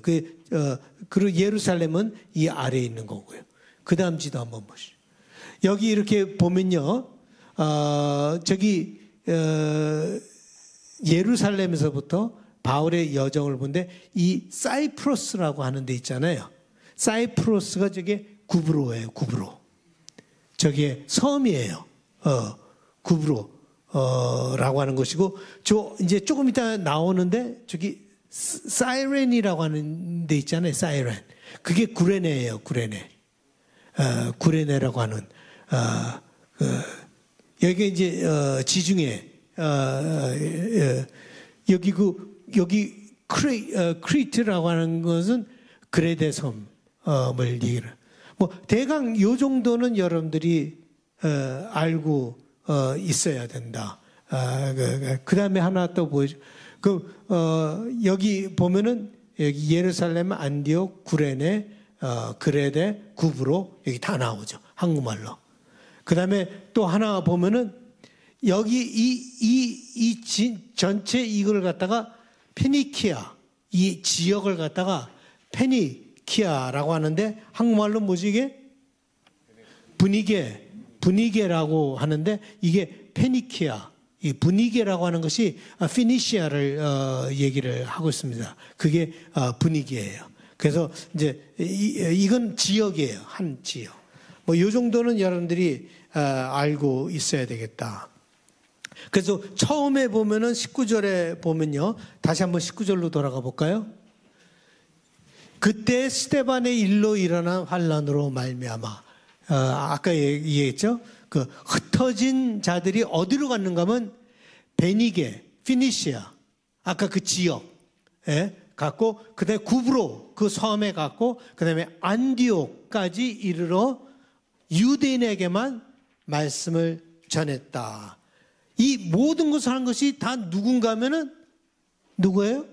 그리고 예루살렘은 이 아래에 있는 거고요. 그 다음 지도 한번 보시죠. 여기 이렇게 보면요. 예루살렘에서부터 바울의 여정을 본데 이 사이프러스라고 하는 데 있잖아요. 사이프러스가 저게 구브로예요. 구브로. 저게 섬이에요. 구브로라고 하는 것이고 이제 조금 이따 나오는데 저기 사이렌이라고 하는 데 있잖아요. 사이렌. 그게 구레네예요. 구레네. 구레네라고 하는 여기 이제 지중해 여기 크리트라고 하는 것은 그레데 섬을 얘기를. 뭐 대강 요 정도는 여러분들이 알고 있어야 된다. 그 다음에 하나 또 보여줘. 여기 보면은 여기 예루살렘, 안디옥, 구레네, 그레데, 구브로 여기 다 나오죠. 한국말로. 그 다음에 또 하나 보면은 여기 전체 이걸 갖다가 페니키아, 이 지역을 갖다가 페니키아라고 하는데 한국말로 뭐지 이게? 분위게라고 하는데 이게 페니키아, 이 분위게라고 하는 것이 피니시아를 얘기를 하고 있습니다. 그게 분위기예요. 그래서 이제 이건 지역이에요. 한 지역. 뭐 이 정도는 여러분들이 알고 있어야 되겠다. 그래서 처음에 보면은 19절에 보면요. 다시 한번 19절로 돌아가 볼까요? 그때 스데반의 일로 일어난 환란으로 말미암아. 아까 얘기했죠. 그 흩어진 자들이 어디로 갔는가 하면 베니게, 피니시아, 아까 그 지역에 갔고, 그 다음에 구브로 그 섬에 갔고, 그 다음에 안디옥까지 이르러 유대인에게만 말씀을 전했다. 이 모든 것을 한 것이 다 누군가 하면은 누구예요?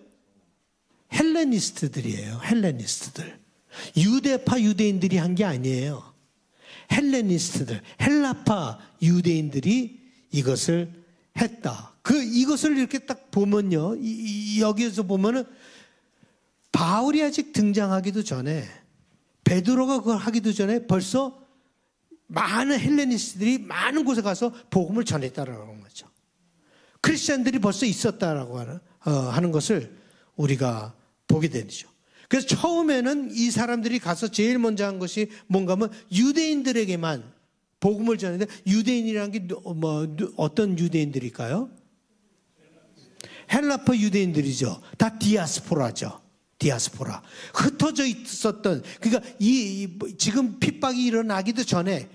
헬레니스트들이에요. 헬레니스트들. 유대파 유대인들이 한 게 아니에요. 헬레니스트들, 헬라파 유대인들이 이것을 했다. 이것을 이렇게 딱 보면요. 여기에서 보면은 바울이 아직 등장하기도 전에, 베드로가 그걸 하기도 전에 벌써 많은 헬레니스트들이 많은 곳에 가서 복음을 전했다라는 거죠. 크리스천들이 벌써 있었다라고 하는 것을 우리가 보게 되죠. 그래서 처음에는 이 사람들이 가서 제일 먼저 한 것이 뭔가 하면 유대인들에게만 복음을 전했는데, 유대인이라는 게 어떤 유대인들일까요? 헬라파 유대인들이죠. 다 디아스포라죠. 디아스포라. 흩어져 있었던, 그러니까 지금 핍박이 일어나기도 전에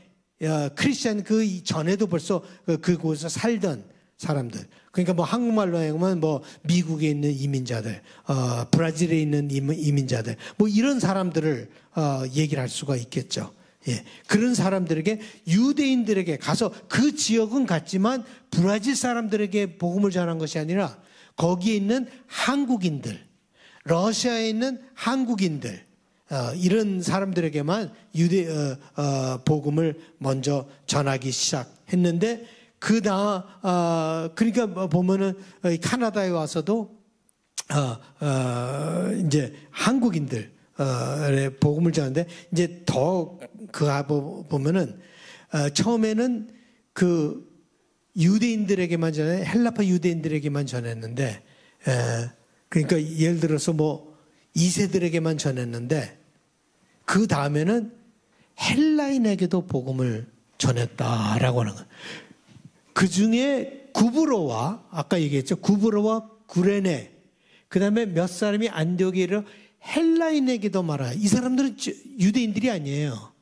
크리스천 그 전에도 벌써 그곳에서 살던 사람들. 그러니까 뭐 한국말로 하면 뭐 미국에 있는 이민자들, 브라질에 있는 이민자들, 뭐 이런 사람들을 얘기를 할 수가 있겠죠. 예. 그런 사람들에게, 유대인들에게 가서 그 지역은 갔지만 브라질 사람들에게 복음을 전한 것이 아니라 거기에 있는 한국인들, 러시아에 있는 한국인들, 이런 사람들에게만 복음을 먼저 전하기 시작했는데, 그러니까 보면은 캐나다에 와서도 이제 한국인들의 복음을 전하는데, 이제 더 보면은 처음에는 그 유대인들에게만 전해, 헬라파 유대인들에게만 전했는데, 그러니까 예를 들어서 뭐 2세들에게만 전했는데, 그 다음에는 헬라인에게도 복음을 전했다라고 하는 거예요. 그 중에 구브로와, 아까 얘기했죠. 구브로와 구레네, 그 다음에 몇 사람이 안디옥에 이르러 헬라인에게도 말아요. 이 사람들은 유대인들이 아니에요.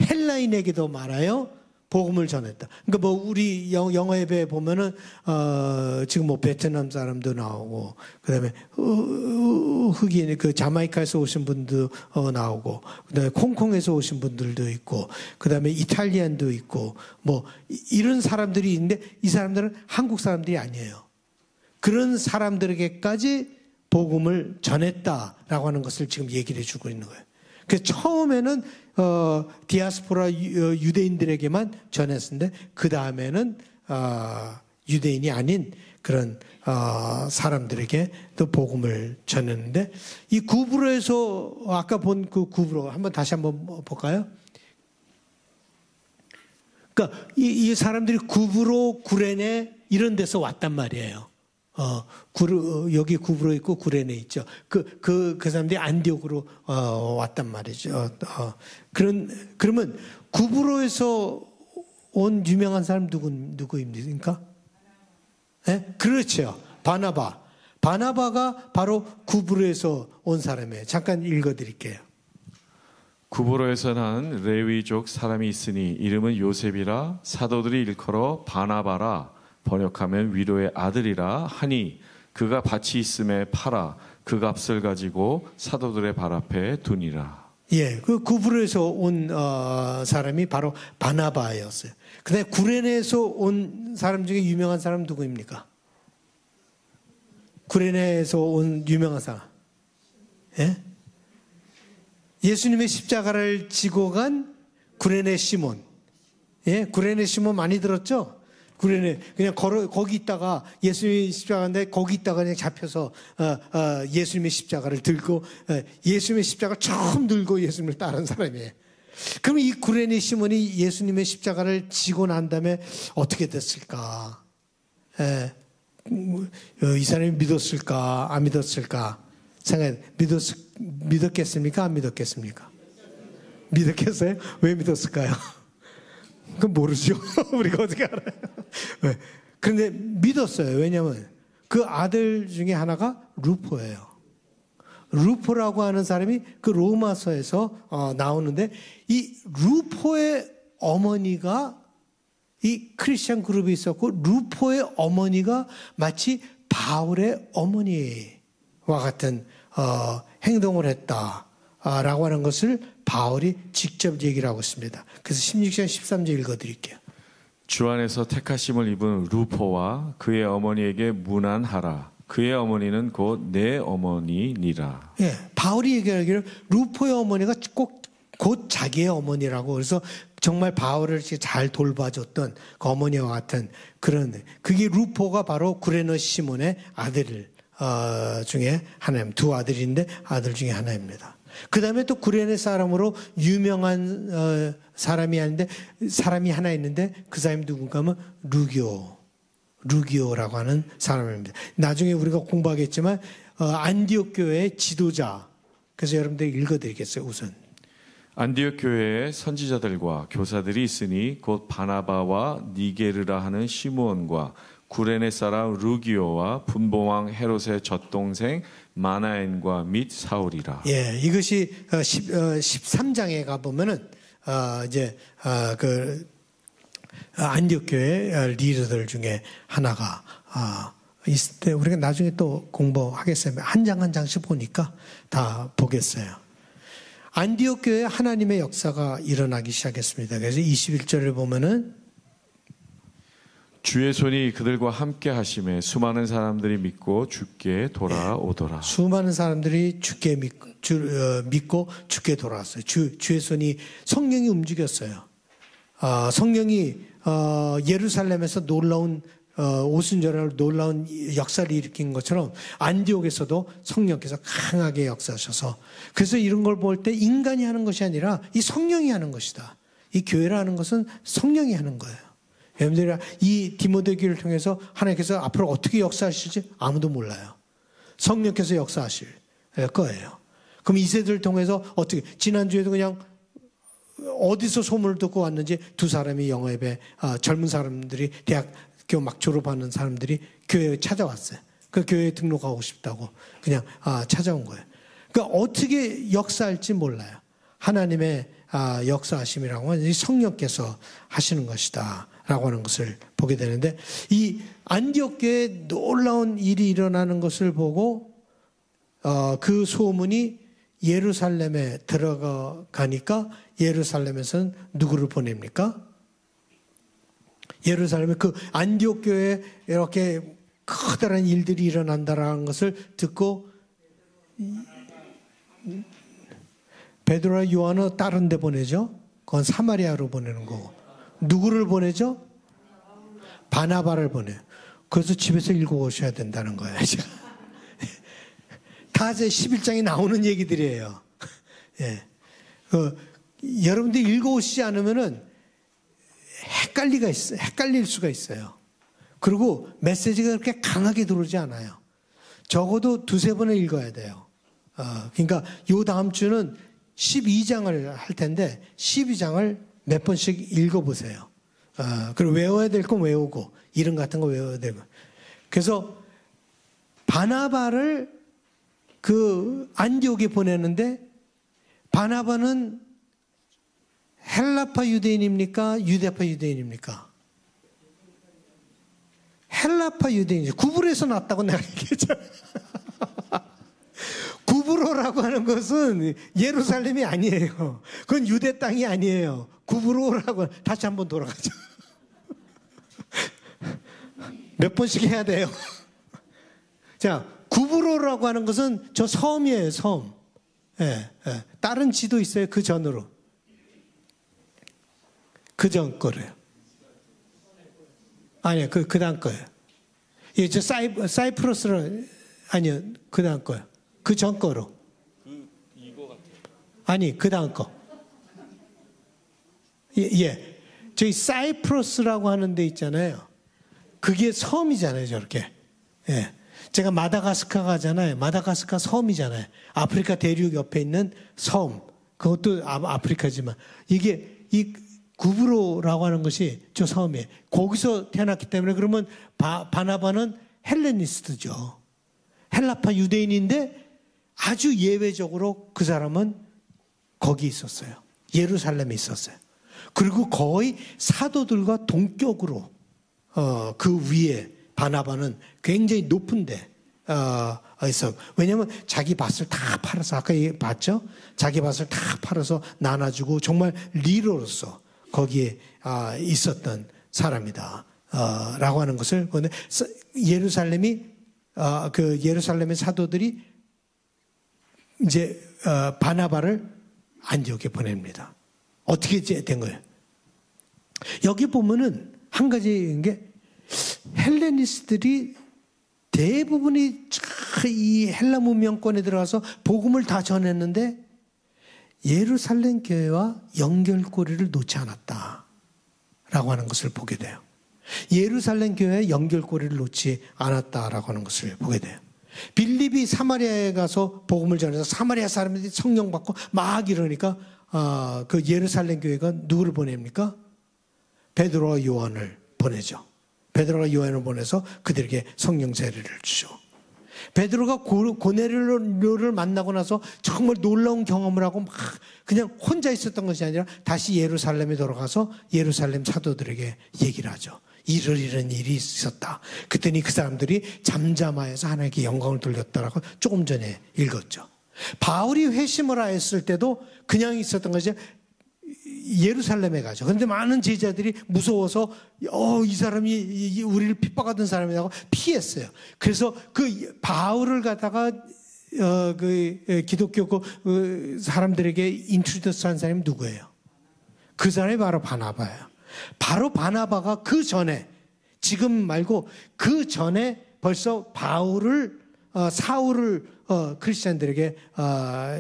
헬라인에게도 말아요. 복음을 전했다. 그러니까 뭐 우리 영어 예배 보면은 지금 뭐 베트남 사람도 나오고, 그다음에 흑인 그 자마이카에서 오신 분도 나오고, 그다음에 콩콩에서 오신 분들도 있고, 그다음에 이탈리안도 있고, 뭐 이런 사람들이 있는데, 이 사람들은 한국 사람들이 아니에요. 그런 사람들에게까지 복음을 전했다라고 하는 것을 지금 얘기를 해주고 있는 거예요. 그래서 처음에는 디아스포라 유대인들에게만 전했는데, 그 다음에는 유대인이 아닌 그런 사람들에게 또 복음을 전했는데, 이 구브로에서 아까 본 그 구브로 다시 한번 볼까요? 그러니까 이 사람들이 구브로, 구레네 이런 데서 왔단 말이에요. 여기 구브로 있고 구레네 있죠. 그 사람들이 안디옥으로 왔단 말이죠. 그러면 구브로에서 온 유명한 사람 누구입니까? 네? 그렇죠. 바나바가 바로 구브로에서 온 사람이에요. 잠깐 읽어드릴게요. 구브로에서 난 레위족 사람이 있으니 이름은 요셉이라, 사도들이 일컬어 바나바라, 번역하면 위로의 아들이라 하니, 그가 밭이 있음에 팔아 그 값을 가지고 사도들의 발 앞에 두니라. 예, 그 구브로에서 온 사람이 바로 바나바였어요. 그다음에 구레네에서 온 사람 중에 유명한 사람 누구입니까? 구레네에서 온 유명한 사람. 예? 예수님의 십자가를 지고 간 구레네 시몬. 예, 구레네 시몬 많이 들었죠? 구레네 그냥 거기 있다가 예수님의 십자가인데 거기 있다가 그냥 잡혀서 예수님의 십자가를 들고 예수님의 십자가를 처음 들고 예수님을 따른 사람이에요. 그럼 이 구레네 시몬이 예수님의 십자가를 지고 난 다음에 어떻게 됐을까? 이 사람이 믿었을까? 안 믿었을까? 생각해. 믿었겠습니까? 안 믿었겠습니까? 믿었겠어요? 왜 믿었을까요? 그건 모르죠. 우리가 어떻게 알아요? 네. 그런데 믿었어요. 왜냐하면 그 아들 중에 하나가 루포예요. 루포라고 하는 사람이 그 로마서에서 나오는데 이 루포의 어머니가 이 크리스찬 그룹이 있었고 루포의 어머니가 마치 바울의 어머니와 같은 행동을 했다라고 하는 것을 바울이 직접 얘기를 하고 있습니다. 그래서 16장 13절 읽어드릴게요. 주 안에서 택하심을 입은 루포와 그의 어머니에게 문안하라. 그의 어머니는 곧 내 어머니니라. 예, 바울이 얘기하기를 루포의 어머니가 곧 자기의 어머니라고. 그래서 정말 바울을 잘 돌봐줬던 그 어머니와 같은 그런, 그게 루포가 바로 구레네 시몬의 아들 중에 하나입니다. 두 아들인데 아들 중에 하나입니다. 그 다음에 또 구레네 사람으로 유명한 사람이 하나 있는데 그 사람이 누군가 하면 루기오라고 하는 사람입니다. 나중에 우리가 공부하겠지만 안디옥 교회의 지도자. 그래서 여러분들 읽어드리겠어요. 우선 안디옥 교회에 선지자들과 교사들이 있으니 곧 바나바와 니게르라 하는 시므온과 구레네 사람 루기오와 분봉왕 헤롯의 젖동생 마나엔과 및 사울이라. 예, 이것이 13장에 가 보면은 이제 그 안디옥 교회 리더들 중에 하나가 있을 때 우리가 나중에 또 공부하겠어요. 한 장 한 장씩 보니까 다 보겠어요. 안디옥 교회에 하나님의 역사가 일어나기 시작했습니다. 그래서 21절을 보면은 주의 손이 그들과 함께 하심에 수많은 사람들이 믿고 주께 돌아오더라. 수많은 사람들이 주께 믿고 주께 돌아왔어요. 주의 손이 성령이 움직였어요. 성령이 예루살렘에서 놀라운 오순절날 놀라운 역사를 일으킨 것처럼 안디옥에서도 성령께서 강하게 역사하셔서 그래서 이런 걸 볼 때 인간이 하는 것이 아니라 이 성령이 하는 것이다. 이 교회라는 것은 성령이 하는 거예요. 여러분들이 이 디모데기를 통해서 하나님께서 앞으로 어떻게 역사하실지 아무도 몰라요. 성령께서 역사하실 거예요. 그럼 이 세대를 통해서 어떻게 지난주에도 그냥 어디서 소문을 듣고 왔는지 두 사람이 영어예배 젊은 사람들이 대학교 막 졸업하는 사람들이 교회에 찾아왔어요. 그 교회에 등록하고 싶다고 그냥 찾아온 거예요. 그러니까 어떻게 역사할지 몰라요. 하나님의 역사하심이라고 하는 성령께서 하시는 것이다 라고 하는 것을 보게 되는데 이 안디옥 교회에 놀라운 일이 일어나는 것을 보고 그 소문이 예루살렘에 들어가니까 예루살렘에서는 누구를 보냅니까? 예루살렘에 그 안디옥 교회에 이렇게 커다란 일들이 일어난다라는 것을 듣고 베드로와 요한은 다른 데 보내죠. 그건 사마리아로 보내는 거고. 누구를 보내죠? 바나바를 보내요. 그래서 집에서 읽어오셔야 된다는 거예요. 다 제 11장에 나오는 얘기들이에요. 예. 여러분들이 읽어오시지 않으면은 헷갈릴 수가 있어요. 그리고 메시지가 그렇게 강하게 들어오지 않아요. 적어도 두세 번을 읽어야 돼요. 그러니까 요 다음 주는 12장을 할 텐데 12장을 몇 번씩 읽어보세요. 그리고 외워야 될 건 외우고 이름 같은 거 외워야 되고. 그래서 바나바를 그 안디옥에 보내는데 바나바는 헬라파 유대인입니까? 유대파 유대인입니까? 헬라파 유대인이죠. 구불에서 났다고 내가 얘기했잖아. 구브로라고 하는 것은 예루살렘이 아니에요. 그건 유대 땅이 아니에요. 구브로라고 다시 한번 돌아가죠. 몇 번씩 해야 돼요. 자, 구브로라고 하는 것은 저 섬이에요, 섬. 예, 예. 다른 지도 있어요, 그 전으로. 그 전 거래요. 아니요, 그 다음 거예요. 예, 저 사이프러스로, 아니요, 그 다음 거예요. 그 전 거로. 이거 같아요. 아니, 그 다음 거. 예. 저희 사이프러스라고 하는 데 있잖아요. 그게 섬이잖아요, 저렇게. 예. 제가 마다가스카 가잖아요. 마다가스카 섬이잖아요. 아프리카 대륙 옆에 있는 섬. 그것도 아프리카지만. 이게, 이 구브로라고 하는 것이 저 섬이에요. 거기서 태어났기 때문에 그러면 바나바는 헬레니스트죠. 헬라파 유대인인데 아주 예외적으로 그 사람은 거기 있었어요. 예루살렘에 있었어요. 그리고 거의 사도들과 동격으로 그 위에 바나바는 굉장히 높은데 있어. 왜냐하면 자기 밭을 다 팔아서 아까 봤죠? 자기 밭을 다 팔아서 나눠주고 정말 리더로서 거기에 있었던 사람이다. 라고 하는 것을 그런데 예루살렘이 그 예루살렘의 사도들이 이제 바나바를 안디옥에 보냅니다. 어떻게 된 거예요? 여기 보면은 한 가지인 게 헬레니스트들이 대부분이 이 헬라 문명권에 들어가서 복음을 다 전했는데 예루살렘 교회와 연결고리를 놓지 않았다라고 하는 것을 보게 돼요. 예루살렘 교회의 연결고리를 놓지 않았다라고 하는 것을 보게 돼요. 빌립이 사마리아에 가서 복음을 전해서 사마리아 사람들이 성령 받고 막 이러니까 그 예루살렘 교회가 누구를 보냅니까? 베드로와 요한을 보내죠. 베드로가 요한을 보내서 그들에게 성령 세례를 주죠. 베드로가 고넬료를 만나고 나서 정말 놀라운 경험을 하고 막 그냥 혼자 있었던 것이 아니라 다시 예루살렘에 돌아가서 예루살렘 사도들에게 얘기를 하죠. 이런 일이 있었다. 그랬더니 그 사람들이 잠잠하여서 하나님께 영광을 돌렸다라고 조금 전에 읽었죠. 바울이 회심을 하였을 때도 그냥 있었던 것이 예루살렘에 가죠. 그런데 많은 제자들이 무서워서 이 사람이 우리를 핍박하던 사람이라고 피했어요. 그래서 그 바울을 갖다가 그 기독교 그 사람들에게 인트로듀스한 사람이 누구예요? 그 사람이 바로 바나바예요. 바로 바나바가 그 전에 지금 말고 그 전에 벌써 바울을 사울을 크리스찬들에게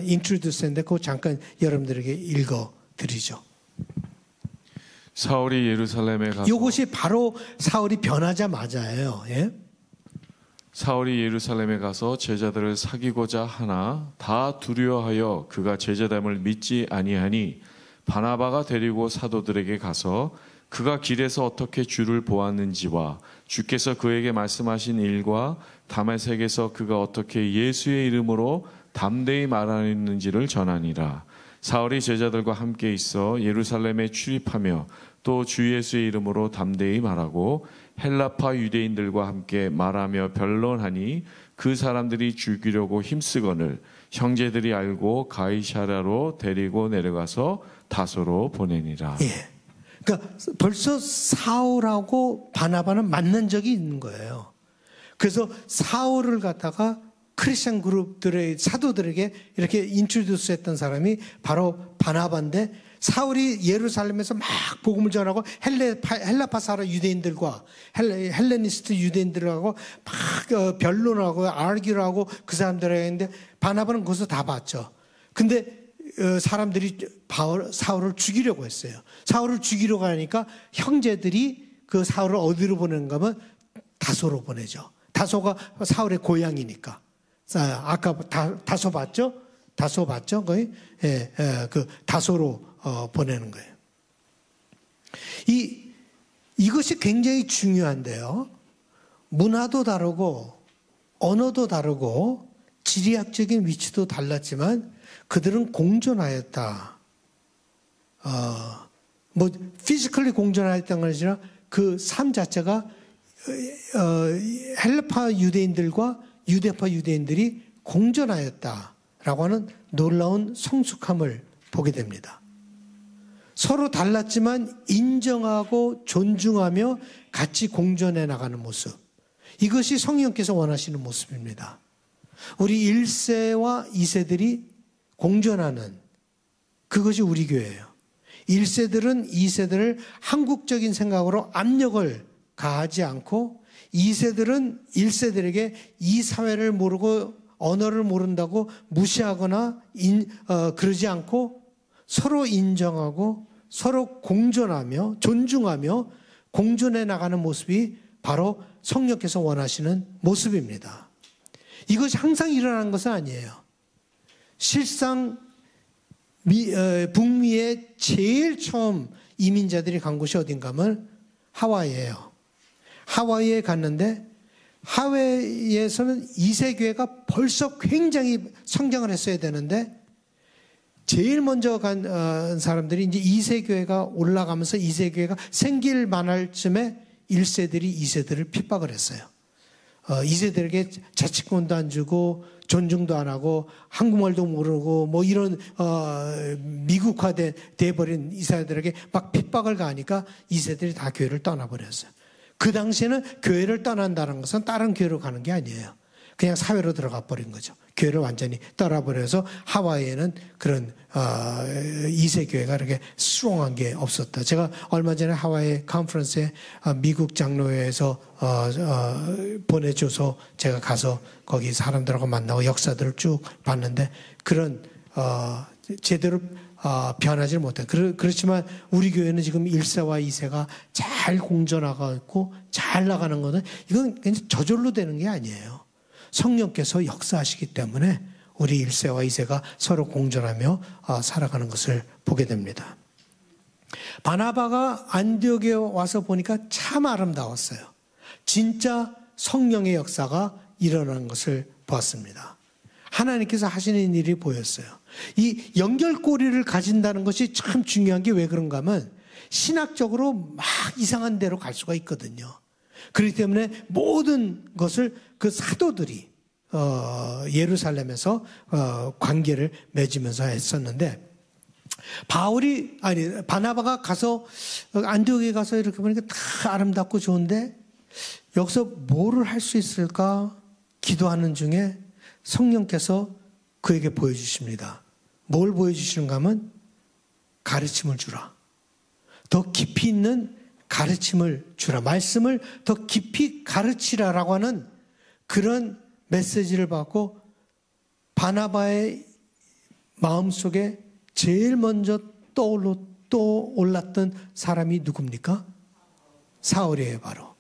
인트로듀스했는데 그거 잠깐 여러분들에게 읽어드리죠. 사울이 예루살렘에 가서 이것이 바로 사울이 변하자마자예요. 예? 사울이 예루살렘에 가서 제자들을 사귀고자 하나 다 두려워하여 그가 제자됨을 믿지 아니하니 바나바가 데리고 사도들에게 가서 그가 길에서 어떻게 주를 보았는지와 주께서 그에게 말씀하신 일과 다메섹에서 그가 어떻게 예수의 이름으로 담대히 말하였는지를 전하니라. 사울이 제자들과 함께 있어 예루살렘에 출입하며 또 주 예수의 이름으로 담대히 말하고 헬라파 유대인들과 함께 말하며 변론하니 그 사람들이 죽이려고 힘쓰거늘 형제들이 알고 가이사랴로 데리고 내려가서 다소로 보내니라. 예. 그러니까 벌써 사울하고 바나바는 만난 적이 있는 거예요. 그래서 사울을 갖다가 크리스천 그룹들의 사도들에게 이렇게 인트로듀스 했던 사람이 바로 바나바인데 사울이 예루살렘에서 막 복음을 전하고 헬라파 사라 유대인들과 헬레니스트 유대인들하고 막 변론하고 아르기를 그 사람들에게 했는데 바나바는 거기서 다 봤죠. 근데 사람들이 사울을 죽이려고 했어요. 사울을 죽이려고 하니까 형제들이 그 사울을 어디로 보내는가 하면 다소로 보내죠. 다소가 사울의 고향이니까. 아까 다소 봤죠? 다소 봤죠? 거의? 예, 그 다소로 보내는 거예요. 이것이 굉장히 중요한데요. 문화도 다르고 언어도 다르고 지리학적인 위치도 달랐지만 그들은 공존하였다. 뭐 피지컬리 공존하였다는 것이 아니라 그 삶 자체가 헬라파 유대인들과 유대파 유대인들이 공존하였다. 라고 하는 놀라운 성숙함을 보게 됩니다. 서로 달랐지만 인정하고 존중하며 같이 공존해 나가는 모습. 이것이 성령께서 원하시는 모습입니다. 우리 1세와 2세들이 공존하는 그것이 우리 교회예요. 1세들은 2세들을 한국적인 생각으로 압력을 가하지 않고 2세들은 1세들에게 이 사회를 모르고 언어를 모른다고 무시하거나 그러지 않고 서로 인정하고 서로 공존하며 존중하며 공존해 나가는 모습이 바로 성령께서 원하시는 모습입니다. 이것이 항상 일어나는 것은 아니에요. 실상 북미에 제일 처음 이민자들이 간 곳이 어딘가 하면 하와이예요. 하와이에 갔는데 하와이에서는 2세 교회가 벌써 굉장히 성장을 했어야 되는데 제일 먼저 간 사람들이 이제 2세 교회가 올라가면서 2세 교회가 생길 만할 쯤에 1세들이 2세들을 핍박을 했어요. 2세들에게 자치권도 안 주고 존중도 안 하고 한국말도 모르고 뭐 이런 미국화돼버린 이스라엘들에게 막 핍박을 가하니까 2세들이 다 교회를 떠나버렸어요. 그 당시에는 교회를 떠난다는 것은 다른 교회로 가는 게 아니에요. 그냥 사회로 들어가 버린 거죠. 교회를 완전히 떠나버려서 하와이에는 그런 2세 교회가 이렇게 스트롱한 게 없었다. 제가 얼마 전에 하와이 컨퍼런스에 미국 장로회에서 보내줘서 제가 가서 거기 사람들하고 만나고 역사들을 쭉 봤는데 그런 제대로 변하지 못해. 그렇지만 우리 교회는 지금 1세와 2세가 잘 공존하고 있고 잘 나가는 것은 이건 그냥 저절로 되는 게 아니에요. 성령께서 역사하시기 때문에 우리 1세와 2세가 서로 공존하며 살아가는 것을 보게 됩니다. 바나바가 안디옥에 와서 보니까 참 아름다웠어요. 진짜 성령의 역사가 일어나는 것을 보았습니다. 하나님께서 하시는 일이 보였어요. 이 연결고리를 가진다는 것이 참 중요한 게 왜 그런가 하면 신학적으로 막 이상한 데로 갈 수가 있거든요. 그렇기 때문에 모든 것을 그 사도들이 예루살렘에서 관계를 맺으면서 했었는데 바나바가 가서 안디옥에 가서 이렇게 보니까 다 아름답고 좋은데 여기서 뭐를 할 수 있을까 기도하는 중에 성령께서 그에게 보여주십니다. 뭘 보여주시는가 하면 가르침을 주라. 더 깊이 있는 가르침을 주라. 말씀을 더 깊이 가르치라라고 하는 그런 메시지를 받고 바나바의 마음속에 제일 먼저 떠올랐던 사람이 누굽니까? 사울이에요, 바로.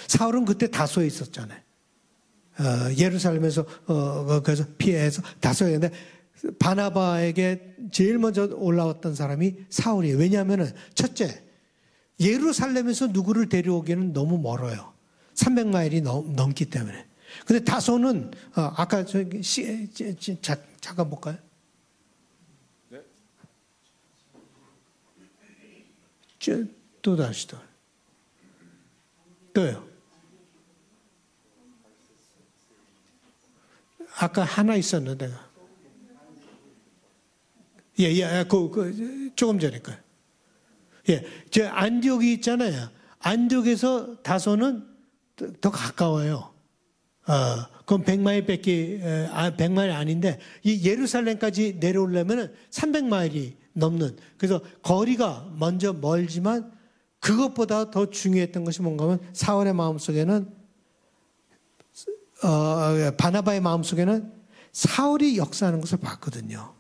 사울은 그때 다소에 있었잖아요. 예루살렘에서 그래서 피해서 다소에 있는데 바나바에게 제일 먼저 올라왔던 사람이 사울이에요. 왜냐하면은 첫째, 예루살렘에서 누구를 데려오기는 너무 멀어요. 300마일이 넘기 때문에. 근데 다소는 아까 저기 잠깐 볼까요? 네. 또 다시 또요. 아까 하나 있었는데. 조금 전에 거예요. 예, 저 안디옥이 있잖아요. 안디옥에서 다소는 더 가까워요. 그럼 100마일이 아닌데 이 예루살렘까지 내려오려면 300마일이 넘는. 그래서 거리가 먼저 멀지만 그것보다 더 중요했던 것이 뭔가 하면 사울의 마음속에는 바나바의 마음속에는 사울이 역사하는 것을 봤거든요.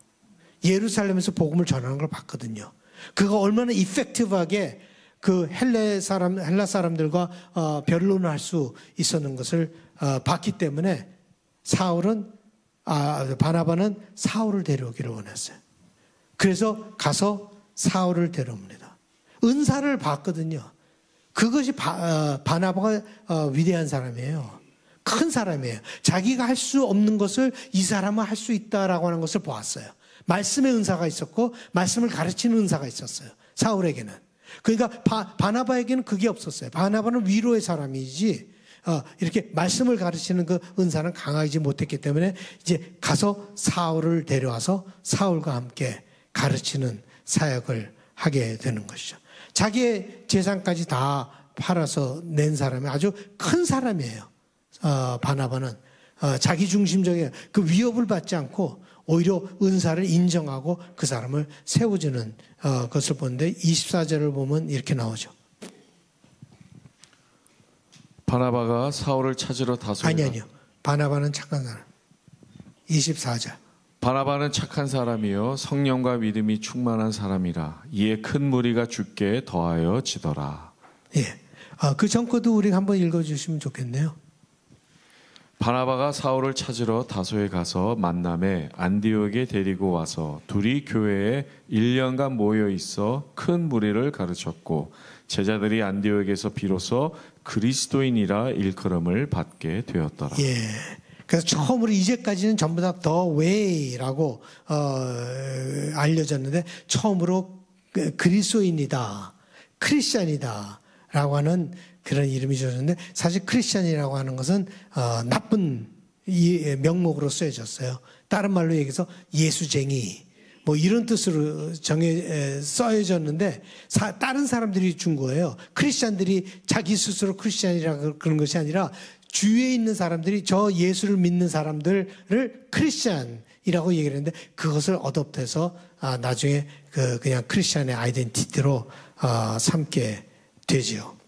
예루살렘에서 복음을 전하는 걸 봤거든요. 그가 얼마나 이펙티브하게 그 헬라 사람들과 변론을 할 수 있었는 것을 봤기 때문에 바나바는 사울을 데려오기를 원했어요. 그래서 가서 사울을 데려옵니다. 은사를 봤거든요. 그것이 바나바가 위대한 사람이에요. 큰 사람이에요. 자기가 할 수 없는 것을 이 사람은 할 수 있다라고 하는 것을 보았어요. 말씀의 은사가 있었고 말씀을 가르치는 은사가 있었어요. 사울에게는. 그러니까 바나바에게는 그게 없었어요. 바나바는 위로의 사람이지 이렇게 말씀을 가르치는 그 은사는 강하지 못했기 때문에 이제 가서 사울을 데려와서 사울과 함께 가르치는 사역을 하게 되는 것이죠. 자기의 재산까지 다 팔아서 낸 사람이 아주 큰 사람이에요. 바나바는 자기 중심적인 그 위협을 받지 않고 오히려 은사를 인정하고 그 사람을 세워주는 것을 보는데 24절을 보면 이렇게 나오죠. 바나바가 사울을 찾으러 다소에 아니요. 바나바는 착한 사람. 24절. 바나바는 착한 사람이요 성령과 믿음이 충만한 사람이라 이에 큰 무리가 주께 더하여 지더라. 예. 그 전거도 우리가 한번 읽어주시면 좋겠네요. 바나바가 사울을 찾으러 다소에 가서 만남에 안디옥에 데리고 와서 둘이 교회에 1년간 모여 있어 큰 무리를 가르쳤고 제자들이 안디옥에서 비로소 그리스도인이라 일컬음을 받게 되었더라. 예. 그래서 처음으로 이제까지는 전부 다 The Way라고 알려졌는데 처음으로 그리스도인이다, 크리스찬이다라고 하는 그런 이름이 지어졌는데 사실 크리스찬이라고 하는 것은 나쁜 명목으로 쓰여졌어요. 다른 말로 얘기해서 예수쟁이 뭐 이런 뜻으로 써여졌는데 다른 사람들이 준 거예요. 크리스찬들이 자기 스스로 크리스찬이라고 그런 것이 아니라 주위에 있는 사람들이 저 예수를 믿는 사람들을 크리스찬이라고 얘기를 했는데 그것을 어댑트해서 나중에 그냥 크리스찬의 아이덴티티로 삼게 되지요.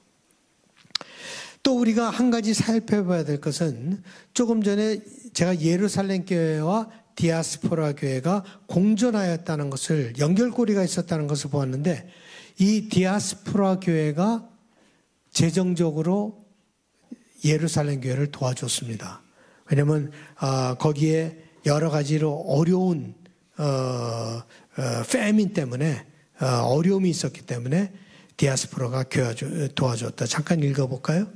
또 우리가 한 가지 살펴봐야 될 것은 조금 전에 제가 예루살렘 교회와 디아스포라 교회가 공존하였다는 것을 연결고리가 있었다는 것을 보았는데 이 디아스포라 교회가 재정적으로 예루살렘 교회를 도와줬습니다. 왜냐하면 거기에 여러 가지로 어려운 패민 때문에 어려움이 있었기 때문에 디아스포라가 도와줬다. 잠깐 읽어볼까요?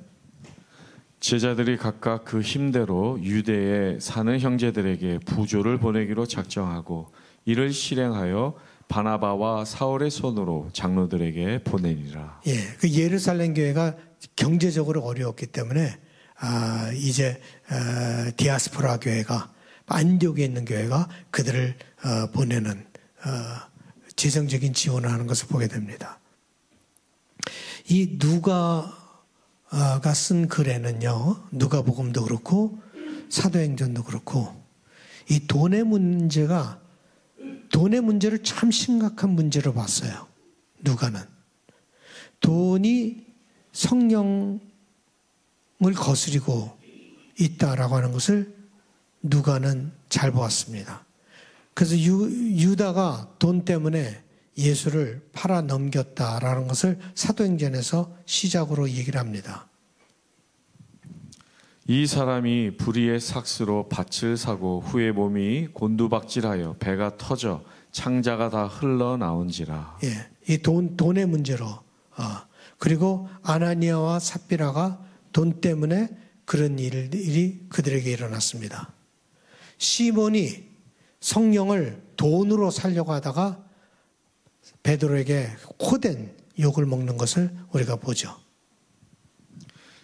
제자들이 각각 그 힘대로 유대에 사는 형제들에게 부조를 보내기로 작정하고 이를 실행하여 바나바와 사울의 손으로 장로들에게 보내니라. 예, 그 예루살렘 교회가 경제적으로 어려웠기 때문에 이제 디아스포라 교회가 안디옥에 있는 교회가 그들을 보내는 재정적인 지원을 하는 것을 보게 됩니다. 이 누가가 쓴 글에는요, 누가복음도 그렇고 사도행전도 그렇고 이 돈의 문제를 참 심각한 문제로 봤어요. 누가는 돈이 성령을 거스리고 있다라고 하는 것을 누가는 잘 보았습니다. 그래서 유다가 돈 때문에 예수를 팔아 넘겼다라는 것을 사도행전에서 시작으로 얘기를 합니다. 이 사람이 불의의 삭스로 밭을 사고 후에 몸이 곤두박질하여 배가 터져 창자가 다 흘러나온지라. 예, 이 돈의 문제로 그리고 아나니아와 삽비라가 돈 때문에 그런 일이 그들에게 일어났습니다. 시몬이 성령을 돈으로 살려고 하다가 베드로에게 코된 욕을 먹는 것을 우리가 보죠.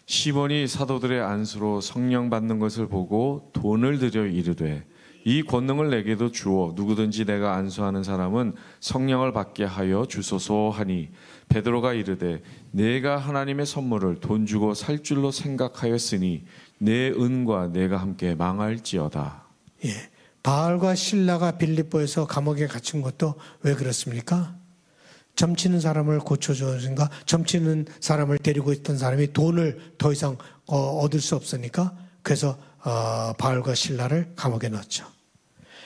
시몬이 사도들의 안수로 성령 받는 것을 보고 돈을 들여 이르되 이 권능을 내게도 주어 누구든지 내가 안수하는 사람은 성령을 받게 하여 주소서 하니 베드로가 이르되 내가 하나님의 선물을 돈 주고 살 줄로 생각하였으니 내 은과 내가 함께 망할지어다. 예, 바알과 실라가 빌립보에서 감옥에 갇힌 것도 왜 그렇습니까? 점치는 사람을 고쳐주는가? 점치는 사람을 데리고 있던 사람이 돈을 더 이상 얻을 수 없으니까 그래서 바울과 실라를 감옥에 넣었죠.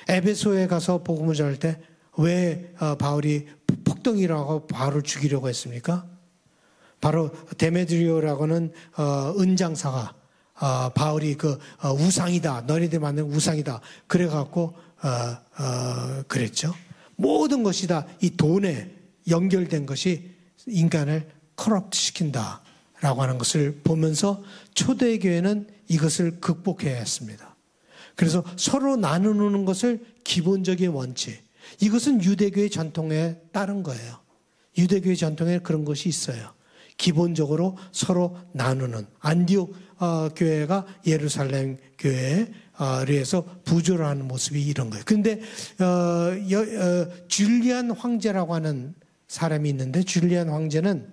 에베소에 가서 복음을 전할 때 왜 바울이 폭동이라고 바울을 죽이려고 했습니까? 바로 데메드리오라고는 은장사가 바울이 그 우상이다, 너희들 만든 우상이다 그래갖고 그랬죠. 모든 것이 다 이 돈에 연결된 것이 인간을 커럽트 시킨다라고 하는 것을 보면서 초대교회는 이것을 극복해야 했습니다. 그래서 서로 나누는 것을 기본적인 원칙, 이것은 유대교의 전통에 따른 거예요. 유대교의 전통에 그런 것이 있어요. 기본적으로 서로 나누는, 안디옥 교회가 예루살렘 교회에 의해서 부조를 하는 모습이 이런 거예요. 그런데 줄리안 황제라고 하는 사람이 있는데 줄리안 황제는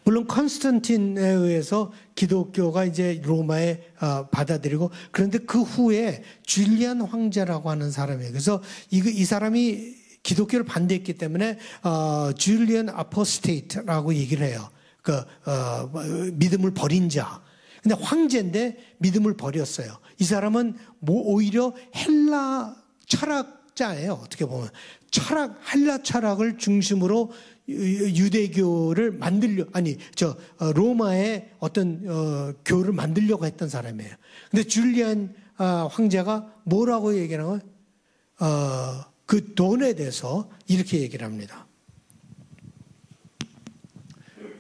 물론 컨스탄틴에 의해서 기독교가 이제 로마에 받아들이고 그런데 그 후에 줄리안 황제라고 하는 사람이에요. 그래서 이 사람이 기독교를 반대했기 때문에 줄리안 아포스테이트라고 얘기를 해요. 믿음을 버린 자. 근데 황제인데 믿음을 버렸어요. 이 사람은 오히려 헬라 철학자예요. 어떻게 보면 헬라 철학을 중심으로 유대교를 로마의 어떤 교를 만들려고 했던 사람이에요. 근데 줄리안 황제가 뭐라고 얘기하는 거예요? 그 돈에 대해서 이렇게 얘기를 합니다.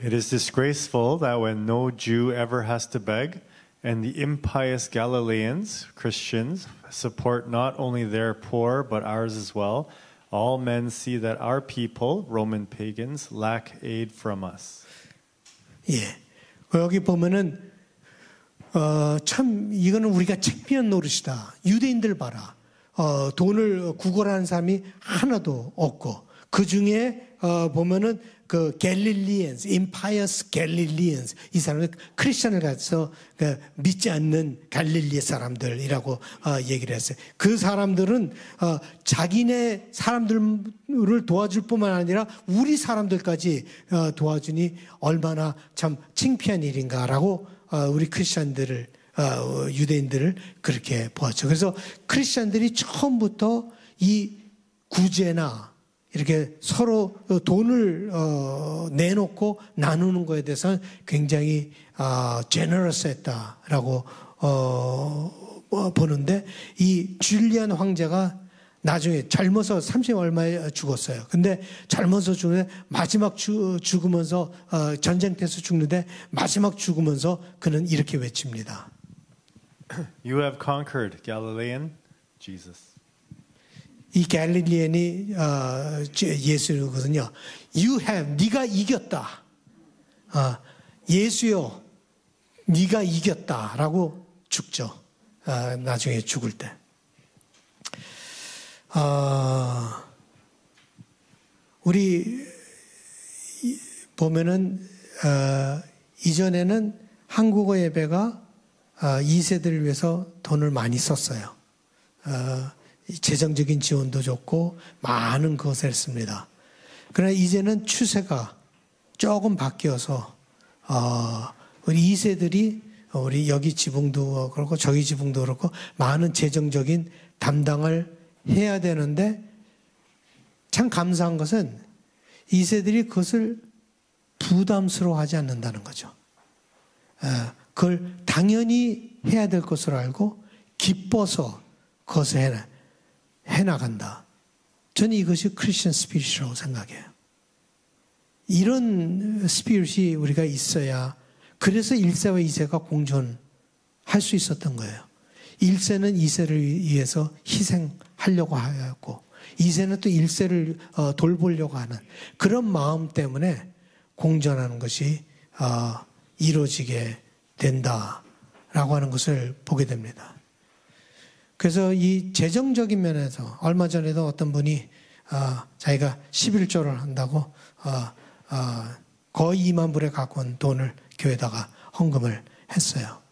It is disgraceful that when no Jew ever has to beg, and the impious Galileans, Christians, support not only their poor but ours as well, all men see that our people, Roman pagans, lack aid from us. 예, 여기 보면은 참 이거는 우리가 책비한 노릇이다. 유대인들 봐라. 돈을 구걸하는 사람이 하나도 없고 그 중에 보면은 그 갤릴리언스, 임파이어스 갤릴리언스 이 사람들 크리스천을 가서 믿지 않는 갈릴리의 사람들이라고 얘기를 했어요. 그 사람들은 자기네 사람들을 도와줄 뿐만 아니라 우리 사람들까지 도와주니 얼마나 참 창피한 일인가라고 우리 크리스천들을 유대인들을 그렇게 보았죠. 그래서 크리스천들이 처음부터 이 구제나 이렇게 서로 돈을 내놓고 나누는 것에 대해서는 굉장히 제너러스했다라고 보는데 이 줄리안 황제가 나중에 젊어서 30 얼마에 죽었어요. 근데 젊어서 죽는데 마지막 죽으면서 전쟁터에서 죽는데 마지막 죽으면서 그는 이렇게 외칩니다. You have conquered, Galilean, Jesus. 이 갈릴리안이 예수거든요. You have, 네가 이겼다. 예수여, 네가 이겼다라고 죽죠. 나중에 죽을 때. 우리 보면은 이전에는 한국어 예배가 2세들을 위해서 돈을 많이 썼어요. 재정적인 지원도 좋고 많은 것을 했습니다. 그러나 이제는 추세가 조금 바뀌어서 우리 2세들이 우리 여기 지붕도 그렇고 저기 지붕도 그렇고 많은 재정적인 담당을 해야 되는데 참 감사한 것은 2세들이 그것을 부담스러워하지 않는다는 거죠. 그걸 당연히 해야 될 것으로 알고 기뻐서 그것을 해나간다. 저는 이것이 크리스천 스피릿이라고 생각해요. 이런 스피릿이 우리가 있어야 그래서 1세와 2세가 공존할 수 있었던 거예요. 1세는 2세를 위해서 희생하려고 하였고 2세는 또 1세를 돌보려고 하는 그런 마음 때문에 공존하는 것이 이루어지게 된다라고 하는 것을 보게 됩니다. 그래서 이 재정적인 면에서 얼마 전에도 어떤 분이 자기가 11조를 한다고 거의 2만 불에 가까운 돈을 교회에다가 헌금을 했어요.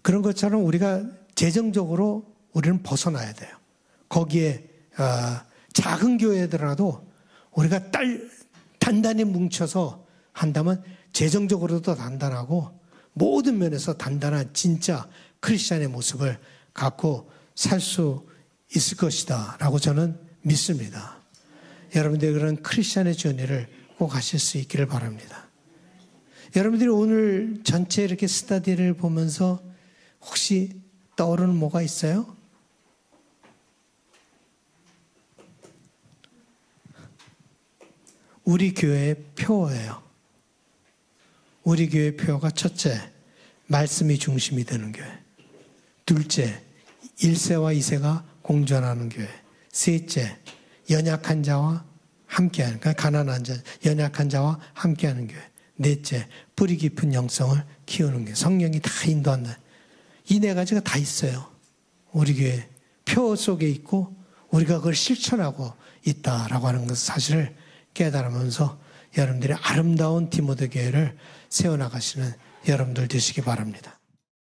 그런 것처럼 우리가 재정적으로 우리는 벗어나야 돼요. 거기에 작은 교회더라도 우리가 단단히 뭉쳐서 한다면 재정적으로도 단단하고 모든 면에서 단단한 진짜 크리스천의 모습을 갖고 살 수 있을 것이다 라고 저는 믿습니다. 여러분들이 그런 크리스천의 journey를 꼭 하실 수 있기를 바랍니다. 여러분들이 오늘 전체 이렇게 스터디를 보면서 혹시 떠오르는 뭐가 있어요? 우리 교회의 표어예요. 우리 교회의 표어가 첫째, 말씀이 중심이 되는 교회. 둘째, 1세와 2세가 공존하는 교회. 셋째, 연약한 자와 함께하는, 그러니까 가난한 자, 연약한 자와 함께하는 교회. 넷째, 뿌리 깊은 영성을 키우는 게 성령이 다 인도한다. 이 네 가지가 다 있어요. 우리 교회 표 속에 있고 우리가 그걸 실천하고 있다라고 하는 것 사실을 깨달으면서 여러분들의 아름다운 디모데 교회를 세워나가시는 여러분들 되시기 바랍니다.